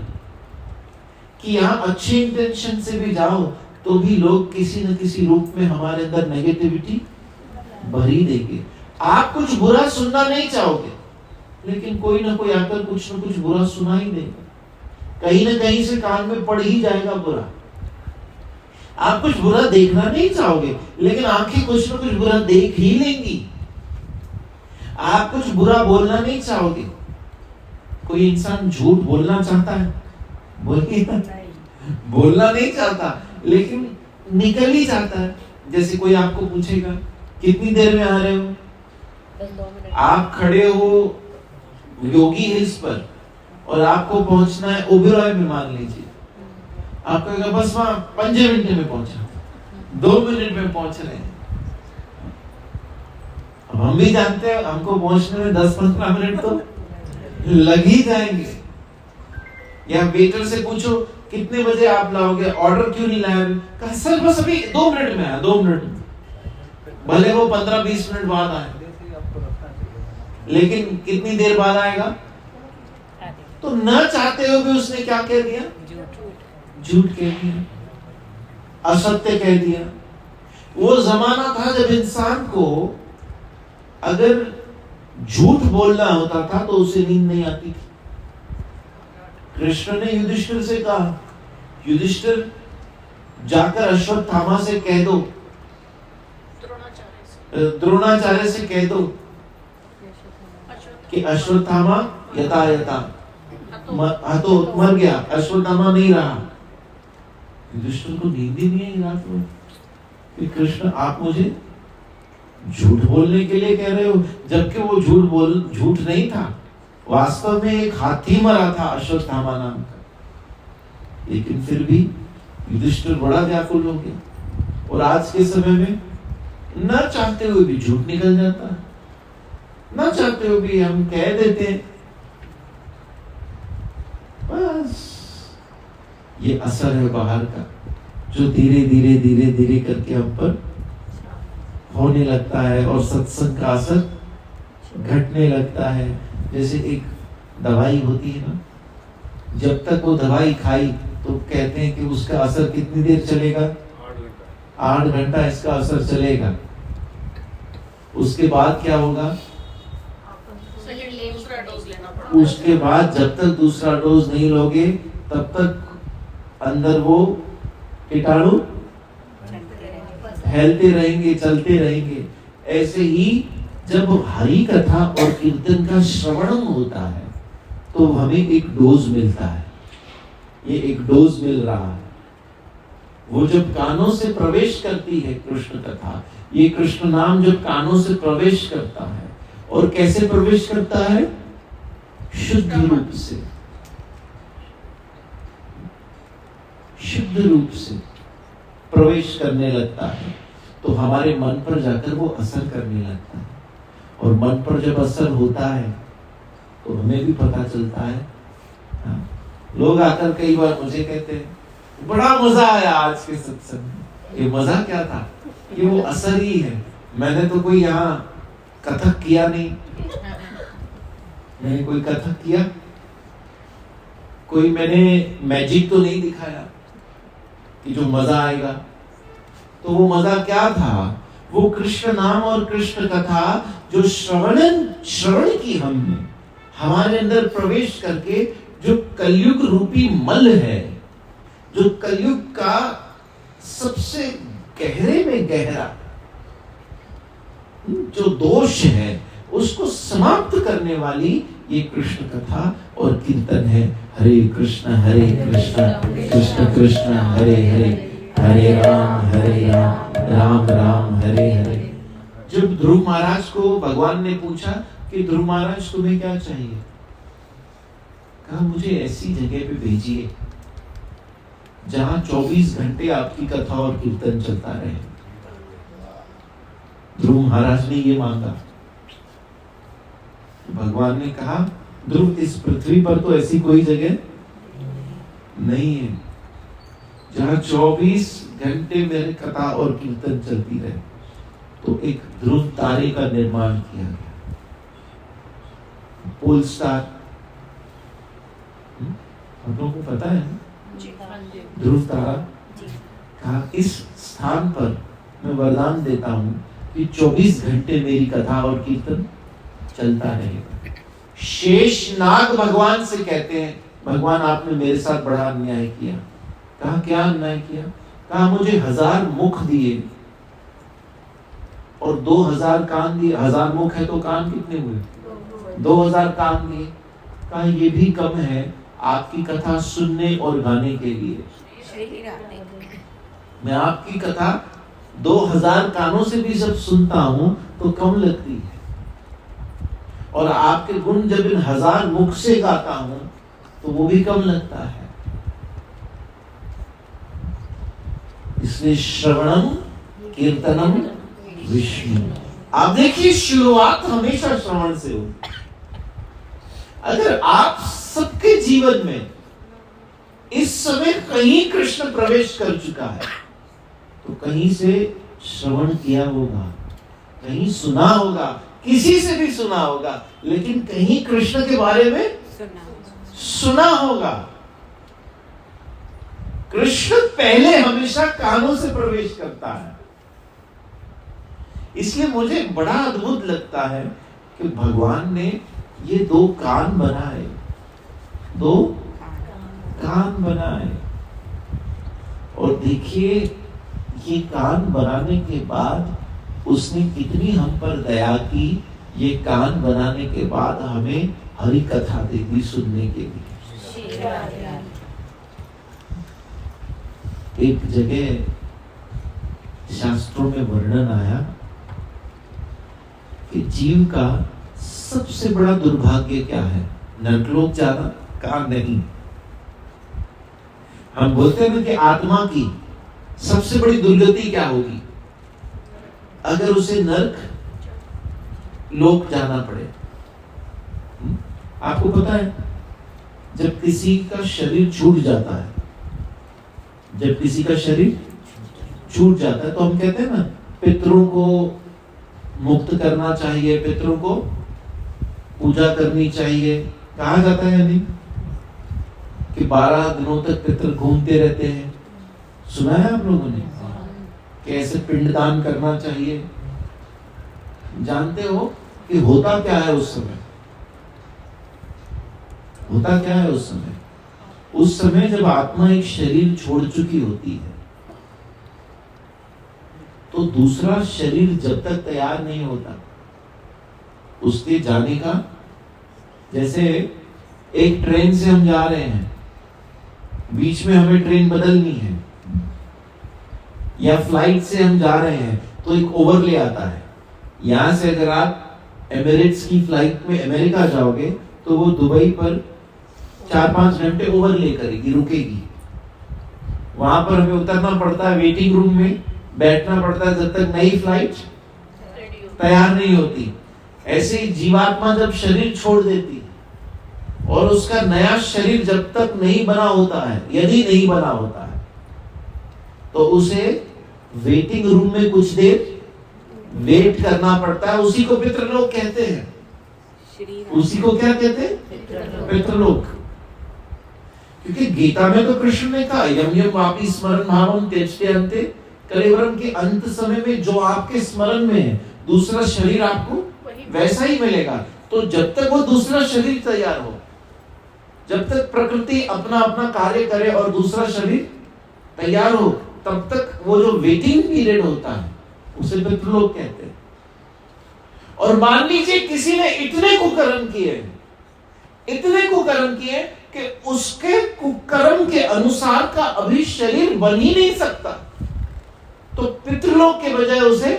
कि यहाँ अच्छे इंटेंशन से भी जाओ तो भी लोग किसी न किसी रूप में हमारे अंदर नेगेटिविटी भरी देंगे। आप कुछ बुरा सुनना नहीं चाहोगे, लेकिन कोई ना कोई आकर कुछ न कुछ बुरा सुना ही देगा, कहीं ना कहीं से कान में पड़ ही जाएगा बुरा। आप कुछ बुरा देखना नहीं चाहोगे, लेकिन आंखें कुछ न कुछ बुरा देख ही लेंगी। आप कुछ बुरा बोलना नहीं चाहोगे, कोई इंसान झूठ बोलना चाहता है, बोलना नहीं चाहता, लेकिन निकल ही जाता है। जैसे कोई आपको पूछेगा कितनी देर में आ रहे हो, आप खड़े हो योगी हिल्स पर और आपको पहुंचना है ओबेरॉय में, मान लीजिए, आप कहेगा बस वहां 5 मिनट में पहुंचा, 2 मिनट में पहुंच रहे हैं। अब हम भी जानते हैं हमको पहुंचने में 10-15 मिनट तो लग ही जाएंगे। या वेटर से पूछो कितने बजे आप लाओगे, ऑर्डर क्यों नहीं लाया? कहा सर बस अभी 2 मिनट में आया, 2 मिनट में, भले वो 15-20 मिनट बाद आए, लेकिन कितनी देर बाद आएगा? तो न चाहते हुए भी उसने क्या कह दिया? झूठ कह दिया, असत्य कह दिया। वो जमाना था जब इंसान को अगर झूठ बोलना होता था तो उसे नींद नहीं आती थी। कृष्ण ने युधिष्ठिर से कहा, युधिष्ठिर जाकर अश्वत्थामा से कह दो, द्रोणाचार्य से कह दो कि अश्वत्थामा यथा यथा तो मर गया, अश्वत्थामा नहीं रहा। युधिष्ठिर को नींद ही नहीं आई रात में कि कृष्ण आप मुझे झूठ बोलने के लिए कह रहे हो, जबकि वो झूठ नहीं था, वास्तव में एक हाथी मरा था अश्वत्थामा नाम का। लेकिन फिर भी युधिष्ठिर बड़ा व्याकुल हो गया, और आज के समय में न चाहते हुए भी झूठ निकल जाता है, न चाहते हुए भी हम कह देते हैं। बस ये असर है बाहर का, जो धीरे धीरे धीरे धीरे करके हम पर होने लगता है, और सत्संग का असर घटने लगता है। जैसे एक दवाई होती है ना, जब तक वो दवाई खाई तो कहते हैं कि उसका असर कितनी देर चलेगा? 8 घंटा इसका असर चलेगा। उसके बाद क्या होगा? उसके बाद जब तक दूसरा डोज नहीं लोगे तब तक अंदर वो कीटाणु फैलते रहेंगे, चलते रहेंगे। ऐसे ही जब हरि कथा और कीर्तन का श्रवण होता है तो हमें एक डोज मिलता है, ये एक डोज मिल रहा है। वो जब कानों से प्रवेश करती है कृष्ण कथा, ये कृष्ण नाम जब कानों से प्रवेश करता है, और कैसे प्रवेश करता है? शुद्ध रूप से, शुद्ध रूप से प्रवेश करने लगता है, तो हमारे मन पर जाकर वो असर करने लगता है। और मन पर जब असर होता है तो हमें भी पता चलता है। लोग आकर कई बार मुझे कहते हैं बड़ा मजा आया आज के सत्संग में। ये मजा क्या था? ये वो असर ही है। मैंने तो कोई यहाँ कथक किया नहीं, मैंने कोई कथक किया, कोई मैंने मैजिक तो नहीं दिखाया कि जो मजा आएगा। तो वो मजा क्या था? वो कृष्ण नाम और कृष्ण कथा जो श्रवण की हमने, हमारे अंदर प्रवेश करके जो कलयुग रूपी मल है, जो कलयुग का सबसे गहरे में गहरा जो दोष है उसको समाप्त करने वाली ये कृष्ण कथा और कीर्तन है। हरे कृष्ण कृष्ण कृष्ण हरे हरे, हरे राम राम राम हरे हरे। जब ध्रुव महाराज को भगवान ने पूछा कि ध्रुव महाराज तुम्हें क्या चाहिए, कहा मुझे ऐसी जगह पे भेजिए जहां 24 घंटे आपकी कथा और कीर्तन चलता रहे। ध्रुव महाराज ने ये मांगा। भगवान ने कहा ध्रुव इस पृथ्वी पर तो ऐसी कोई जगह नहीं है जहां 24 घंटे मेरे कथा और कीर्तन चलती रहे। तो एक ध्रुव तारे का निर्माण किया गया, पोल स्टार, आप लोगों को पता है जी ध्रुव तारा जी कहा, इस स्थान पर मैं वरदान देता हूं कि 24 घंटे मेरी कथा और कीर्तन चलता रहेगा। शेषनाग भगवान से कहते हैं, भगवान आपने मेरे साथ बड़ा अन्याय किया। कहा क्या अन्याय किया? कहा मुझे 1000 मुख दिए और 2000 कान दिए। 1000 मुख है तो कान कितने हुए? 2000 कान दिए। कहा ये भी कम है आपकी कथा सुनने और गाने के लिए। श्री राधे मैं आपकी कथा 2000 कानों से भी जब सुनता हूं तो कम लगती है, और आपके गुण जब इन 1000 मुख से गाता हूं तो वो भी कम लगता है। इसलिए श्रवणम कीर्तनम विष्णु। आप देखिए शुरुआत हमेशा श्रवण से हो। अगर आप सबके जीवन में इस समय कहीं कृष्ण प्रवेश कर चुका है तो कहीं से श्रवण किया होगा, कहीं सुना होगा, किसी से भी सुना होगा, लेकिन कहीं कृष्ण के बारे में सुना होगा। कृष्ण पहले हमेशा कानों से प्रवेश करता है। इसलिए मुझे बड़ा अद्भुत लगता है कि भगवान ने ये 2 कान बनाए, 2 कान बनाए। और देखिए ये कान बनाने के बाद उसने कितनी हम पर दया की। ये कान बनाने के बाद हमें हरि कथा दे दी सुनने के लिए। एक जगह शास्त्रों में वर्णन आया कि जीव का सबसे बड़ा दुर्भाग्य क्या है? नरकलोक जाना? कहा नहीं। हम बोलते हैं ना कि आत्मा की सबसे बड़ी दुर्गति क्या होगी? अगर उसे नरक लोक जाना पड़े। आपको पता है जब किसी का शरीर छूट जाता है, जब किसी का शरीर छूट जाता है तो हम कहते हैं ना पितरों को मुक्त करना चाहिए, पितरों को पूजा करनी चाहिए। कहा जाता है नहीं कि 12 दिनों तक पितर घूमते रहते हैं। सुना है आप लोगों ने कि ऐसे पिंडदान करना चाहिए। जानते हो कि होता क्या है उस समय? होता क्या है उस समय? उस समय जब आत्मा एक शरीर छोड़ चुकी होती है तो दूसरा शरीर जब तक तैयार नहीं होता उसके जाने का। जैसे एक ट्रेन से हम जा रहे हैं, बीच में हमें ट्रेन बदलनी है, या फ्लाइट से हम जा रहे हैं तो एक ओवरले आता है। यहां से अगर आप एमिरेट्स की फ्लाइट में अमेरिका जाओगे तो वो दुबई पर 4-5 घंटे ओवरले करेगी, रुकेगी। वहां पर हमें उतरना पड़ता है, वेटिंग रूम में बैठना पड़ता है जब तक नई फ्लाइट तैयार नहीं होती। ऐसे ही जीवात्मा जब शरीर छोड़ देती है और उसका नया शरीर जब तक नहीं बना होता है, यदि नहीं बना होता है, तो उसे वेटिंग रूम में कुछ देर वेट करना पड़ता है। उसी को पितृलोक कहते हैं। उसी को क्या कहते हैं? पितृलोक। क्योंकि गीता में तो कृष्ण ने कहा यम यम वापी स्मरण भावम त्यजते अन्ते कलेवरम के अंत समय में जो आपके स्मरण में है दूसरा शरीर आपको वैसा ही मिलेगा। तो जब तक वो दूसरा शरीर तैयार हो, जब तक प्रकृति अपना अपना कार्य करे और दूसरा शरीर तैयार हो, तब तक वो जो वेटिंग पीरियड होता है उसे पितृलोक कहते हैं। और मान लीजिए किसी ने इतने कुकर्म किए कि उसके कुकर्म के अनुसार का अभी शरीर बन ही नहीं सकता, तो पितृलोक के बजाय उसे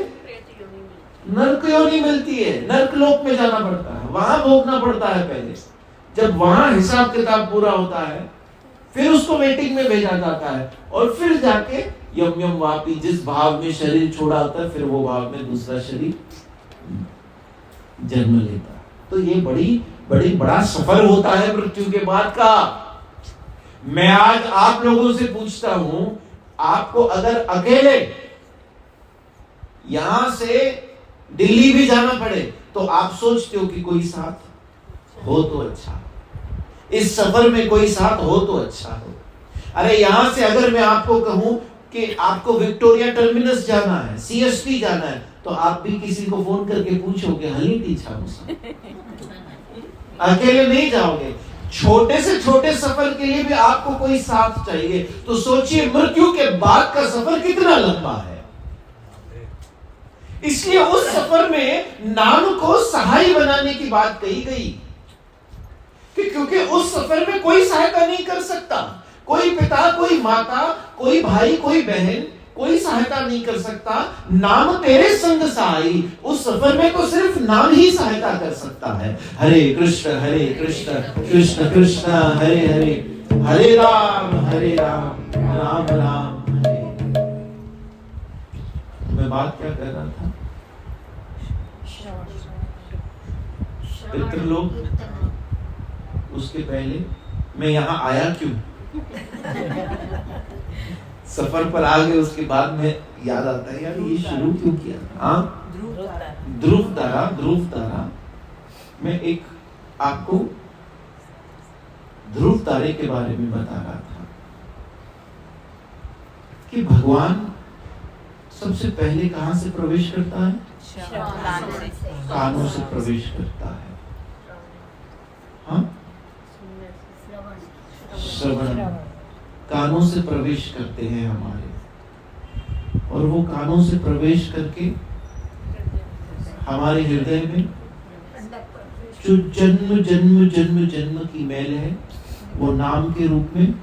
नरक योनि मिलती है। नरकलोक में जाना पड़ता है, वहां भोगना पड़ता है पहले। जब वहां हिसाब किताब पूरा होता है फिर उसको वेटिंग में भेजा जाता है, और फिर जाके यम यम वापी, जिस भाव में शरीर छोड़ा होता है फिर वो भाव में दूसरा शरीर जन्म लेता है। तो ये बड़ा सफर होता है मृत्यु के बाद का। मैं आज आप लोगों से पूछता हूं, आपको अगर अकेले यहां से दिल्ली भी जाना पड़े तो आप सोचते हो कि कोई साथ हो तो अच्छा। इस सफर में कोई साथ हो तो अच्छा हो। अरे यहां से अगर मैं आपको कहूं कि आपको विक्टोरिया टर्मिनस जाना है, सीएसटी जाना है, तो आप भी किसी को फोन करके पूछोगे हली टीछा मुझसे, अकेले नहीं जाओगे। छोटे से छोटे सफर के लिए भी आपको कोई साथ चाहिए। तो सोचिए मृत्यु के बाद का सफर कितना लंबा है। इसलिए उस सफर में नाम को सहाय बनाने की बात कही गई कि क्योंकि उस सफर में कोई सहायता नहीं कर सकता, कोई पिता, कोई माता, कोई भाई, कोई बहन, कोई सहायता नहीं कर सकता। नाम तेरे संग सहाई, उस सफर में तो सिर्फ नाम ही सहायता कर सकता है। हरे कृष्ण कृष्ण कृष्ण हरे हरे, हरे राम राम राम हरे। मैं बात क्या कर रहा था? पितृलोक। उसके पहले मैं यहाँ आया क्यों? सफर पर आ गए, उसके बाद में याद आता है यार ये शुरू क्यों किया? हाँ, ध्रुव तारा। मैं एक आपको ध्रुव तारे के बारे में बता रहा था कि भगवान सबसे पहले कहां से प्रवेश करता है? कानों से प्रवेश करता है। हाँ, श्रवण, कानों से प्रवेश करते हैं हमारे, और वो कानों से प्रवेश करके हमारे हृदय में जो जन्म की मैल है वो नाम के रूप में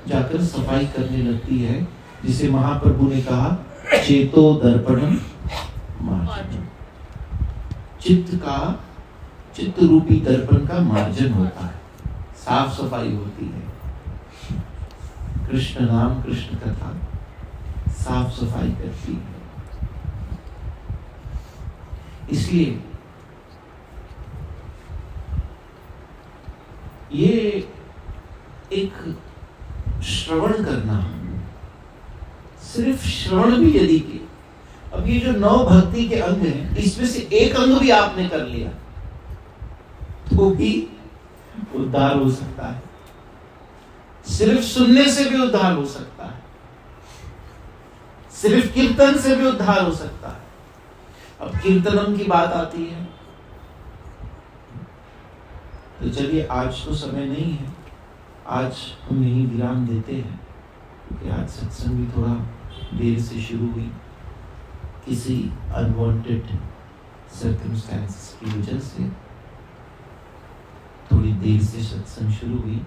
जाकर सफाई करने लगती है, जिसे महाप्रभु ने कहा चेतो दर्पणम मार्जनम। चित्त रूपी दर्पण का मार्जन होता है, साफ सफाई होती है। कृष्ण नाम, कृष्ण कथा साफ सफाई करती है। इसलिए ये एक श्रवण करना, सिर्फ श्रवण भी यदि के, अब ये जो 9 भक्ति के अंग हैं, इसमें से एक अंग भी आपने कर लिया तो भी उद्धार हो सकता है। सिर्फ सुनने से भी उद्धार हो सकता है, सिर्फ कीर्तन से भी उद्धार हो सकता है। अब कीर्तनम की बात आती है तो चलिए, आज तो समय नहीं है, आज हम यही विराम देते हैं, क्योंकि आज सत्संग भी थोड़ा देर से शुरू हुई, किसी अनवांटेड सर्कमस्टेंसेस की वजह से थोड़ी देर से सत्संग शुरू हुई,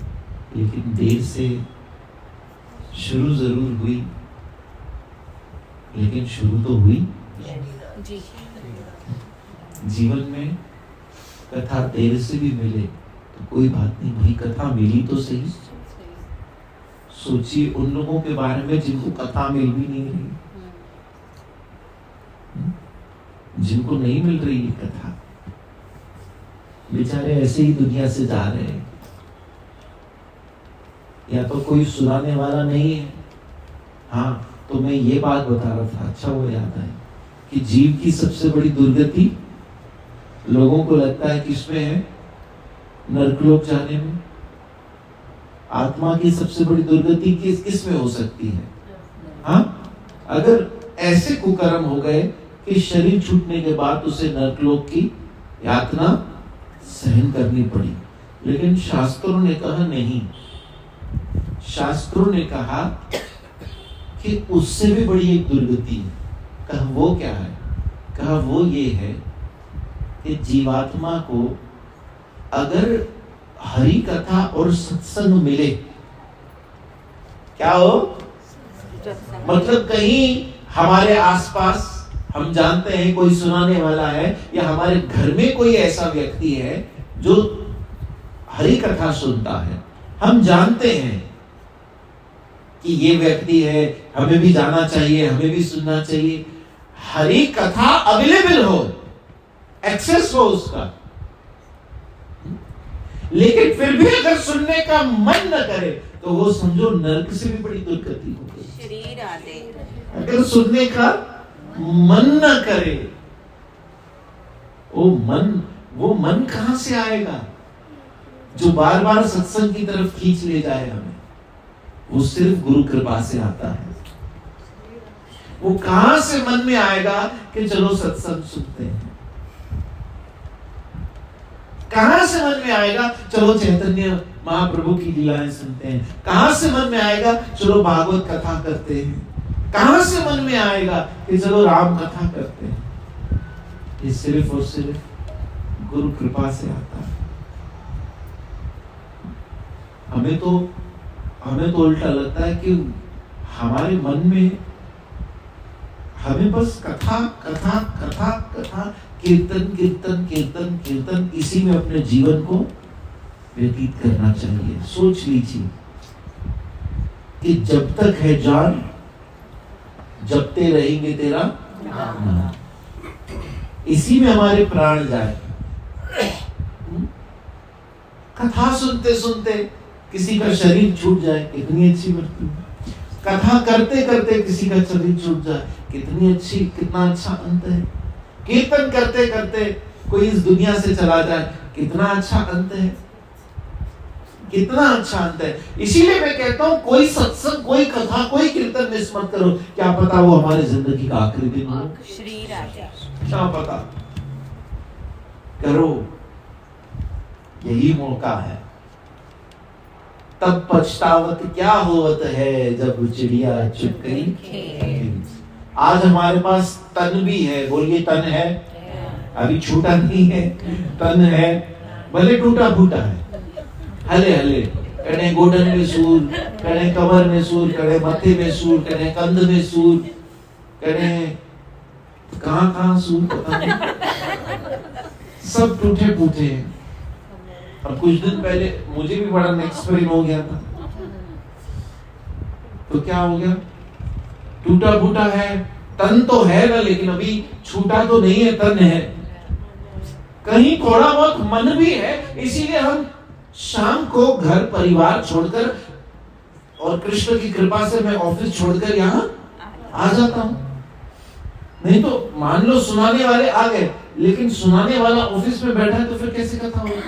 लेकिन देर से शुरू जरूर हुई, लेकिन शुरू तो हुई। जीवन में कथा देर से भी मिले तो कोई बात नहीं, भाई कथा मिली तो सही। सोचिए उन लोगों के बारे में जिनको कथा मिल भी नहीं रही, जिनको नहीं मिल रही है कथा, बेचारे ऐसे ही दुनिया से जा रहे हैं, या तो कोई सुनाने वाला नहीं है। हाँ, तो मैं ये बात बता रहा था, अच्छा वो याद आया कि जीव की सबसे बड़ी दुर्गति लोगों को लगता है किसमें है? नरकलोक जाने में। आत्मा की सबसे बड़ी दुर्गति किस में हो सकती है? हाँ, अगर ऐसे कुकर्म हो गए कि शरीर छूटने के बाद उसे नरकलोक की यातना सहन करनी पड़ी, लेकिन शास्त्रों ने कहा नहीं। शास्त्रों ने कहा कि उससे भी बड़ी एक दुर्गति है। कहा वो क्या है? कहा वो ये है कि जीवात्मा को अगर हरि कथा और सत्संग मिले, क्या हो? मतलब कहीं हमारे आसपास हम जानते हैं कोई सुनाने वाला है, या हमारे घर में कोई ऐसा व्यक्ति है जो हरि कथा सुनता है, हम जानते हैं कि ये व्यक्ति है, हमें भी जाना चाहिए, हमें भी सुनना चाहिए। हरि कथा अवेलेबल हो, एक्सेस हो उसका, लेकिन फिर भी अगर सुनने का मन न करे तो वो समझो नरक से भी बड़ी दुर्गति हो गई। अगर सुनने का मन न करे, वो मन कहां से आएगा? जो बार बार सत्संग की तरफ खींच ले जाए हमें, वो सिर्फ गुरु कृपा से आता है। वो कहां से मन में आएगा कि चलो सत्संग सुनते हैं? कहां से मन में आएगा चलो चैतन्य महाप्रभु की लीलाएं सुनते हैं? कहां से मन में आएगा चलो भागवत कथा करते हैं? कहां से मन में आएगा कि चलो राम कथा करते हैं? ये सिर्फ और सिर्फ गुरु कृपा से आता है। हमें तो उल्टा लगता है कि हमारे मन में हमें बस कथा कथा कथा कथा, कीर्तन कीर्तन कीर्तन कीर्तन, इसी में अपने जीवन को व्यतीत करना चाहिए। सोच लीजिए कि जब तक है जान जपते रहेंगे तेरा नाम, इसी में हमारे प्राण जाए। कथा सुनते सुनते किसी का शरीर छूट जाए, कितनी अच्छी बात है। कथा करते करते किसी का शरीर छूट जाए, कितना अच्छा अंत है। कीर्तन करते करते कोई इस दुनिया से चला जाए, कितना अच्छा अंत है, कितना अच्छा अंत है। इसीलिए मैं कहता हूं कोई सत्संग, कोई कथा, कोई कीर्तन मिस मत करो। क्या पता वो हमारी जिंदगी का आखिरी दिन हो। श्री राधे। क्या पता, करो, यही मौका है। तब पछतावत क्या होवत है जब चिड़िया चुग गई। आज हमारे पास तन भी है, बोलिए तन है, अभी छूटा नहीं है, तन है, भले टूटा फूटा है, हले हले, कड़े गोडन में सूर, कड़े कमर में सूर, कड़े मथे में सूर, कड़े कंध में सूर, कड़े कहां सूर पता नहीं, सब टूटे फूटे हैं। अब कुछ दिन पहले मुझे भी बड़ा नेक्स्ट पेन हो गया था। तो क्या हो गया? टूटा फूटा है, तन तो है ना, लेकिन अभी छूटा तो नहीं है, तन है। कहीं थोड़ा बहुत मन भी है। इसीलिए हम शाम को घर परिवार छोड़कर और कृष्ण की कृपा से मैं ऑफिस छोड़कर यहाँ आ जाता हूँ। नहीं तो मान लो सुनाने वाले आ गए, लेकिन सुनाने वाला ऑफिस में बैठा है तो फिर कैसे कथा होगी?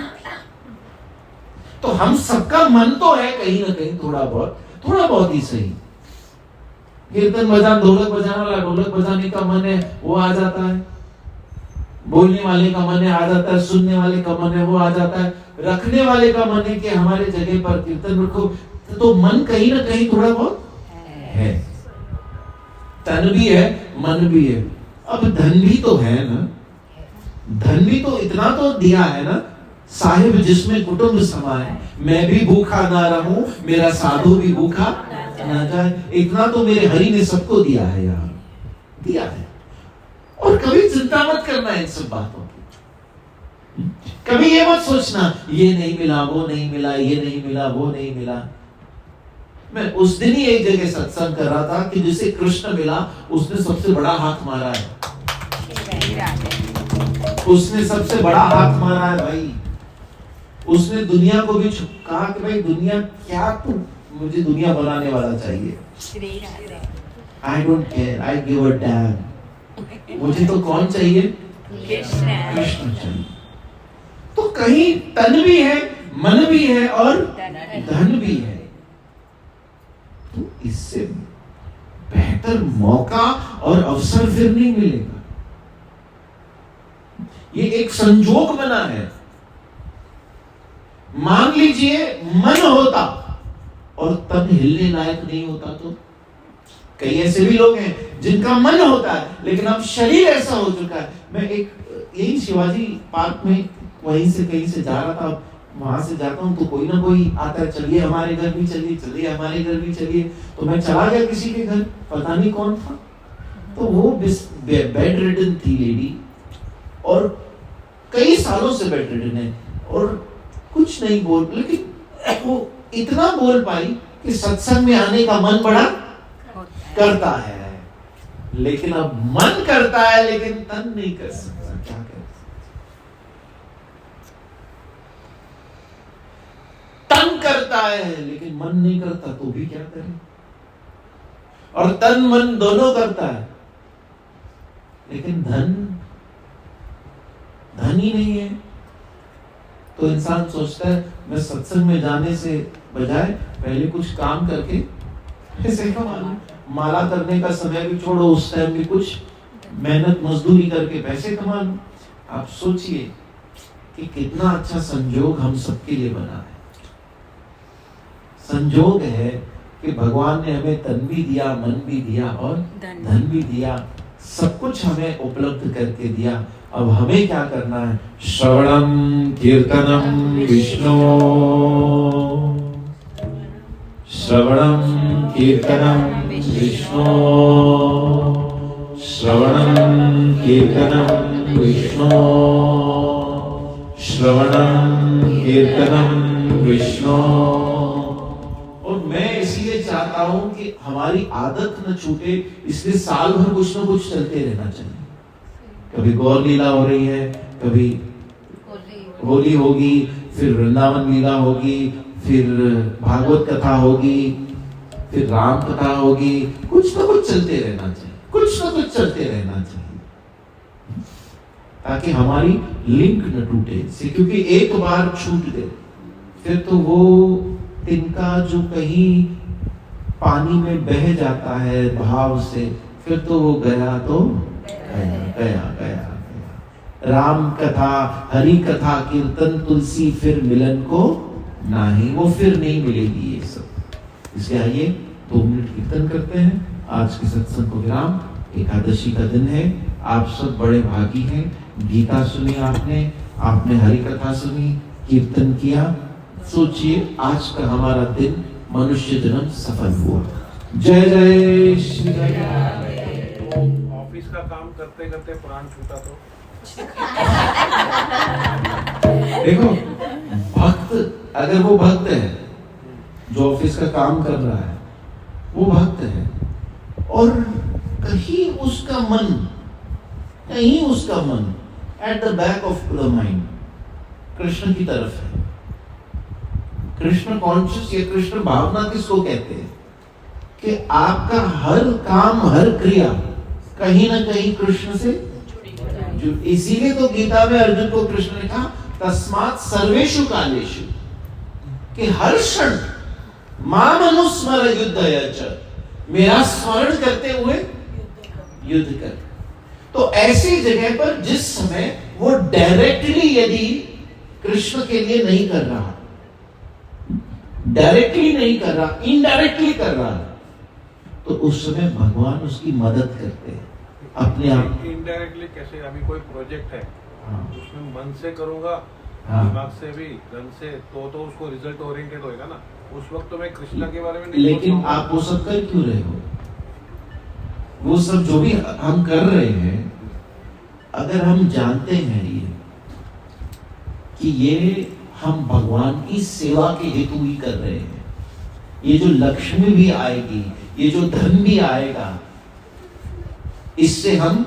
तो हम सबका मन तो है कहीं ना कहीं, थोड़ा बहुत ही सही। कीर्तन बजान, ढोलक बजाने वाला ढोलक बजाने का मन है, वो आ जाता है। बोलने वाले का मन है, आ जाता है। सुनने वाले का मन है, वो आ जाता है। रखने वाले का मन है कि हमारे जगह पर कीर्तन रखो, तो मन कहीं ना कहीं थोड़ा बहुत है। तन भी है, मन भी है। अब धन भी तो है ना, धन भी तो इतना तो दिया है ना, साहिब जिसमें कुटुंब समाए, मैं भी भूखा ना रहूं, मेरा साधु भी भूखा ना जाए। इतना तो मेरे हरि ने सबको दिया है, यहाँ दिया है। और कभी चिंता मत करना इन सब बातों की। कभी ये मत सोचना ये नहीं मिला, वो नहीं मिला, ये नहीं मिला, वो नहीं मिला। मैं उस दिन ही एक जगह सत्संग कर रहा था कि जिसे कृष्ण मिला उसने सबसे बड़ा हाथ मारा है। उसने सबसे बड़ा हाथ मारा है भाई। उसने दुनिया को भी कहा कि भाई दुनिया क्या, तू मुझे दुनिया बनाने वाला चाहिए। I don't care, I give a dam. मुझे तो कौन चाहिए? कृष्ण चाहिए। तो कहीं तन भी है, मन भी है और धन भी है। तो इससे बेहतर मौका और अवसर फिर नहीं मिलेगा। ये एक संजोग बना है। मान लीजिए मन होता और तन हिलने लायक नहीं होता तो? कई ऐसे भी लोग हैं जिनका मन होता है लेकिन अब शरीर ऐसा हो चुका है। मैं एक यही शिवाजी पार्क में वहीं से कहीं से जा रहा था, वहां से जाता हूँ तो कोई ना कोई आता है, चलिए हमारे घर भी चलिए, चलिए हमारे घर भी चलिए। तो मैं चला गया किसी के घर, पता नहीं कौन था। तो वो बेड रिडन थी लेडी, और कई सालों से बेड रिडन है, और कुछ नहीं बोल, लेकिन वो इतना बोल पाई कि सत्संग में आने का मन बड़ा करता है। लेकिन अब मन करता है लेकिन तन नहीं कर सकता। क्या कर, तन करता है लेकिन मन नहीं करता, तो भी क्या करें? और तन मन दोनों करता है लेकिन धन ही नहीं है। तो इंसान सोचता है मैं सत्संग में जाने से बजाय पहले कुछ काम करके पैसे कमा लूं। माला करने का समय भी छोड़ो, उस टाइम भी कुछ मेहनत मजदूरी करके पैसे कमा लूं। आप सोचिए कि कितना अच्छा संजोग हम सबके लिए बना है। संजोग है कि भगवान ने हमें तन भी दिया, मन भी दिया और धन भी दिया, सब कुछ हमें उपलब्ध करके दिया। अब हमें क्या करना है? श्रवणम कीर्तनम विष्णु, श्रवणम कीर्तनम विष्णु, श्रवणम कीर्तनम विष्णु, श्रवणम कीर्तनम विष्णु। और मैं इसलिए चाहता हूं कि हमारी आदत न छूटे, इसलिए साल भर कुछ न कुछ चलते रहना चाहिए। कभी गौर लीला हो रही है, कभी होली होगी, फिर वृंदावन लीला होगी, फिर भागवत कथा होगी, फिर राम कथा होगी, कुछ ना कुछ चलते रहना चाहिए, कुछ ना कुछ चलते रहना चाहिए, ताकि हमारी लिंक न टूटे से। क्योंकि एक बार छूट गए फिर तो वो तिनका जो कहीं पानी में बह जाता है भाव से, फिर तो वो गया तो गया गया। राम कथा, हरि कथा, कीर्तन, तुलसी, फिर मिलन को नहीं, वो फिर नहीं मिलेगी ये सब। इसलिए आइए 2 मिनट कीर्तन करते हैं। आज के सत्संग को विराम। एकादशी का दिन है, आप सब बड़े भागी हैं। गीता सुनी आपने हरि कथा सुनी, कीर्तन किया। सोचिए आज का हमारा दिन मनुष्य जन्म सफल हुआ। जय जय श्री राम। ऑफिस का काम करते करते प्राण छूटा तो देखो, भक्त अगर वो भक्त है, जो ऑफिस का काम कर रहा है वो भक्त है, और कहीं उसका मन at the back of the mind Krishna की तरफ है। कृष्ण कॉन्शियस या कृष्ण भावना किसको कहते हैं? कि आपका हर काम, हर क्रिया कहीं ना कहीं कृष्ण से जुड़ी। इसीलिए तो गीता में अर्जुन को कृष्ण ने कहा तस्मात् सर्वेषु कालेषु, कि हर क्षण माम अनुस्मर युद्धया च, मेरा स्मरण करते हुए युद्ध कर। तो ऐसी जगह पर जिस समय वो डायरेक्टली यदि कृष्ण के लिए नहीं कर रहा, डायरेक्टली नहीं कर रहा, इनडायरेक्टली कर रहा, तो उस समय भगवान उसकी मदद करते हैं अपने आप। इनडायरेक्टली कैसे? अभी कोई प्रोजेक्ट है, उसमें मन से करूंगा, हाँ। दिमाग से भी, धन से, तो उसको रिजल्ट ओरिएंटेड होएगा ना। उस वक्त तो मैं कृष्णा के बारे में नहीं लेकिन आप वो सब कर क्यों रहे हो? वो सब जो भी हम कर रहे हैं, अगर हम जानते हैं कि ये हम भगवान की सेवा के हेतु ही कर रहे हैं, ये जो लक्ष्मी भी आएगी, ये जो धन भी आएगा, इससे हम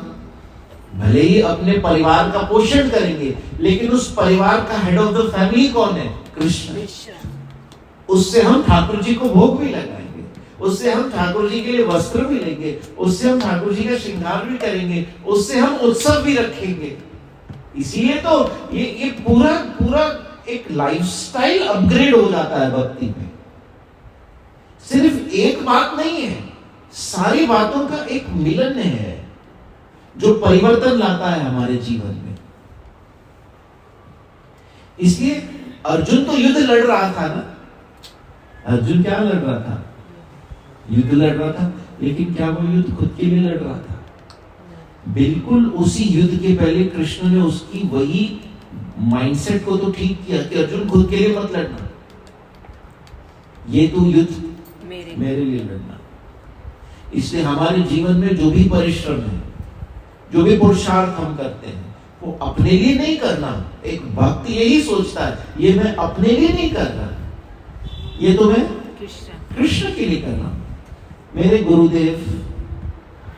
भले ही अपने परिवार का पोषण करेंगे, लेकिन उस परिवार का हेड ऑफ द फैमिली कौन है? कृष्ण। उससे हम ठाकुर जी को भोग भी लगाएंगे, उससे हम ठाकुर जी के लिए वस्त्र भी लेंगे, उससे हम ठाकुर जी का श्रृंगार भी करेंगे, उससे हम उत्सव भी रखेंगे। इसीलिए तो ये पूरा एक लाइफस्टाइल अपग्रेड हो जाता है भक्ति में। सिर्फ एक बात नहीं है, सारी बातों का एक मिलन है जो परिवर्तन लाता है हमारे जीवन में। इसलिए अर्जुन तो युद्ध लड़ रहा था ना। अर्जुन क्या लड़ रहा था? युद्ध लड़ रहा था, लेकिन क्या वो युद्ध खुद के लिए लड़ रहा था? बिल्कुल उसी युद्ध के पहले कृष्ण ने उसकी वही माइंडसेट को तो ठीक किया कि अर्जुन खुद के लिए मत लड़ना, ये तो युद्ध मेरे लिए लड़ना। इसलिए हमारे जीवन में जो भी परिश्रम है, जो भी पुरुषार्थ हम करते हैं, वो अपने लिए नहीं करना। एक भक्त यही सोचता है, ये मैं अपने लिए नहीं कर रहा, ये तो मैं कृष्ण के लिए कर रहा हूं। मेरे गुरुदेव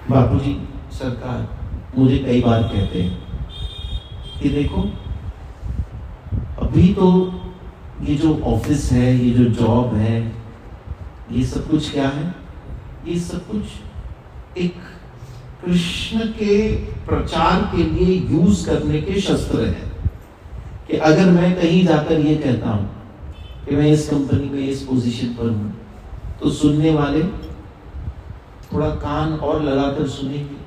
बापूजी सरकार मुझे कई बार कहते हैं कि देखो, अभी तो ये जो ऑफिस है, ये जो जॉब है, ये सब कुछ क्या है? ये सब कुछ एक कृष्ण के प्रचार के लिए यूज करने के शस्त्र है। कि अगर मैं कहीं जाकर ये कहता हूं कि मैं इस कंपनी में इस पोजीशन पर हूं, तो सुनने वाले थोड़ा कान और लगाकर सुनेंगे।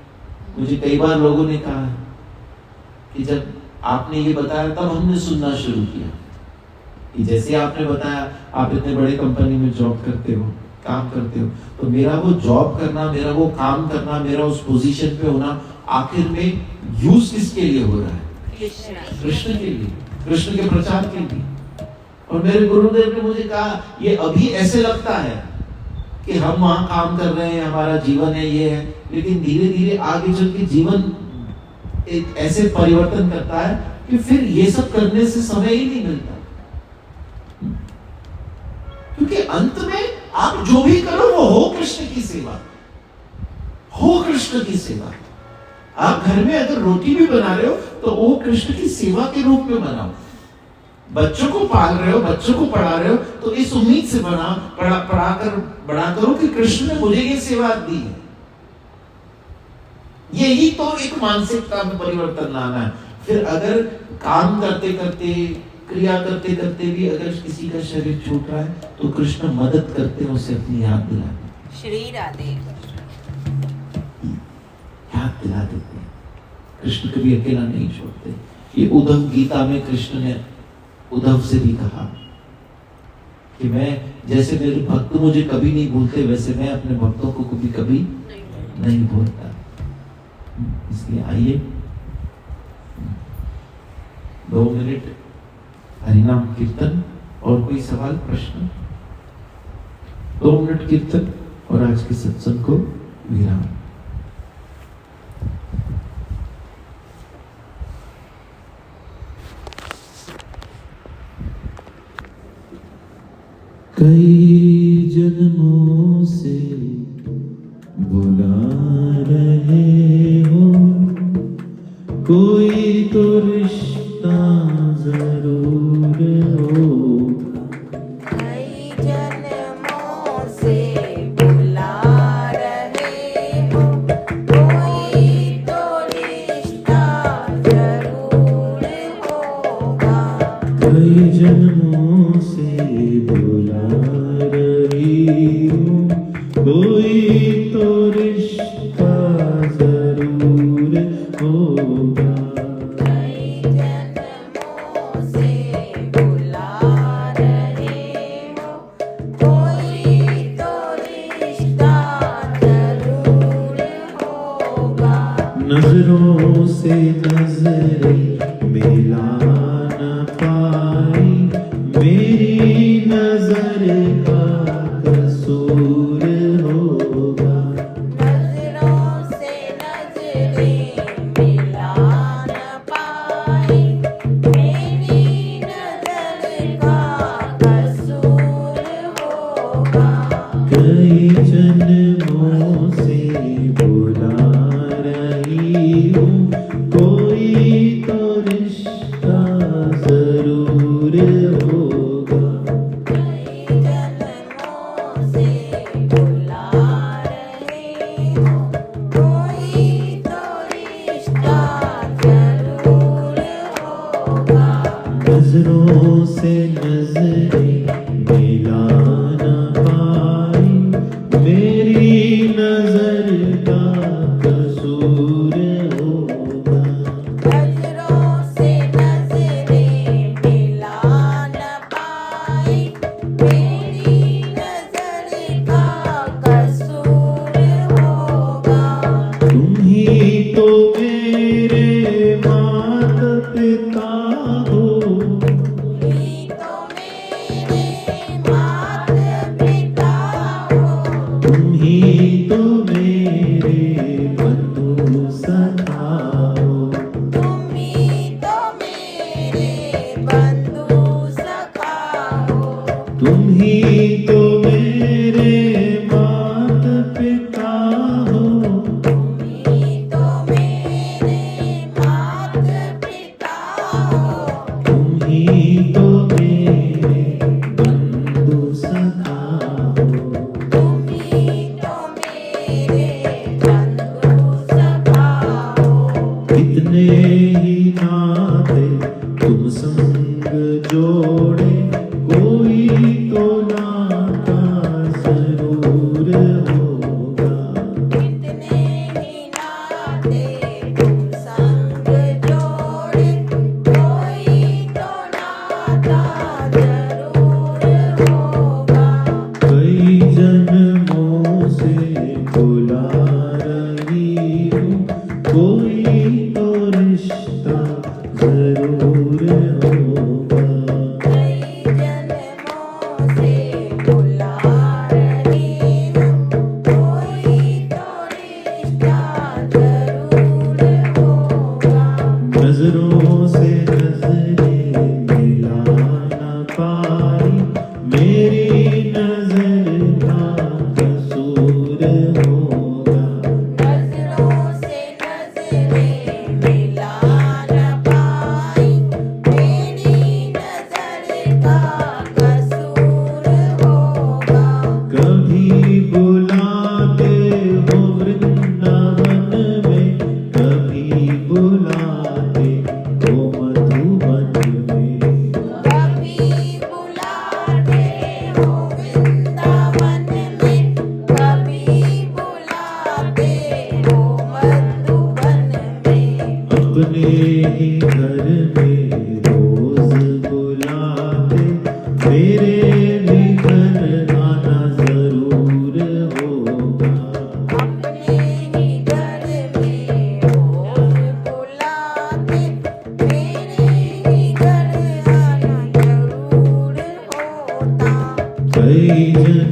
मुझे कई बार लोगों ने कहा कि जब आपने ये बताया तब हमने सुनना शुरू किया, कि जैसे आपने बताया आप इतने बड़े कंपनी में जॉब करते हो, काम करते हो, तो मेरा वो जॉब करना, मेरा वो काम करना, मेरा उस पोजीशन पे होना आखिर में यूज किसके लिए हो रहा है? कृष्ण के लिए, कृष्ण के प्रचार के लिए। और मेरे गुरुदेव ने मुझे कहा ये अभी ऐसे लगता है कि हम वहां काम कर रहे हैं, हमारा जीवन है, ये है, लेकिन धीरे धीरे आगे चल के जीवन एक ऐसे परिवर्तन करता है कि फिर ये सब करने से समय ही नहीं मिलता, क्योंकि अंत में आप जो भी करो वो हो कृष्ण की सेवा, हो कृष्ण की सेवा। आप घर में अगर रोटी भी बना रहे हो तो वो कृष्ण की सेवा के रूप में बनाओ। बच्चों को पाल रहे हो, बच्चों को पढ़ा रहे हो, तो इस उम्मीद से पढ़ाकर बड़ा करो कि कृष्ण ने मुझे ये सेवा दी है। यही तो एक मानसिकता में परिवर्तन लाना है। फिर अगर काम करते करते, क्रिया करते करते भी अगर किसी का शरीर छूट रहा है तो कृष्ण मदद करते हैं, उसे अपनी याद दिलाते, श्री राधे, याद दिला देते हैं। कृष्ण कभी अकेला नहीं छोड़ते। ये उद्धव गीता में कृष्ण ने उद्धव से भी कहा कि मैं, जैसे मेरे भक्त मुझे कभी नहीं भूलते, वैसे मैं अपने भक्तों को कभी नहीं भूलता। इसलिए आइए 2 मिनट हरिनाम कीर्तन। और कोई सवाल, प्रश्न? 2 मिनट कीर्तन और आज के सत्संग को विराम। कई जन्मों से बुला रहे हो, कोई तो रिश्ता जरूर हो। कई जन्मों से बुला रहे हो, कोई तो रिश्ता जरूर होगा। कई जन्मों से बुला रही हो, कोई तो रिश्ता जरूर होगा। कई जन्मों से बुला रहे हो, कोई तो रिश्ता जरूर होगा। नजरों से नजरें मिला न पाई, मेरी नजर का कसूर होगा। नजरों से नजरें मिला न पाई, मेरी नजर का कसूर होगा। कई जन्मों से बुला रही हूँ, कोई तो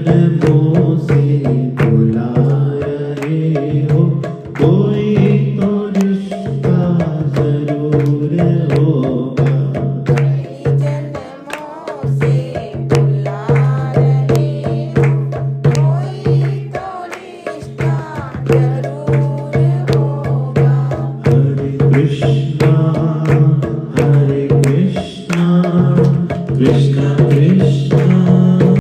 जन्मों से बुला रहे हो, कोई तो रिश्ता जरूर होगा। कई जन्मों से बुला रहे हो, कोई तो रिश्ता जरूर होगा। हरे कृष्णा कृष्ण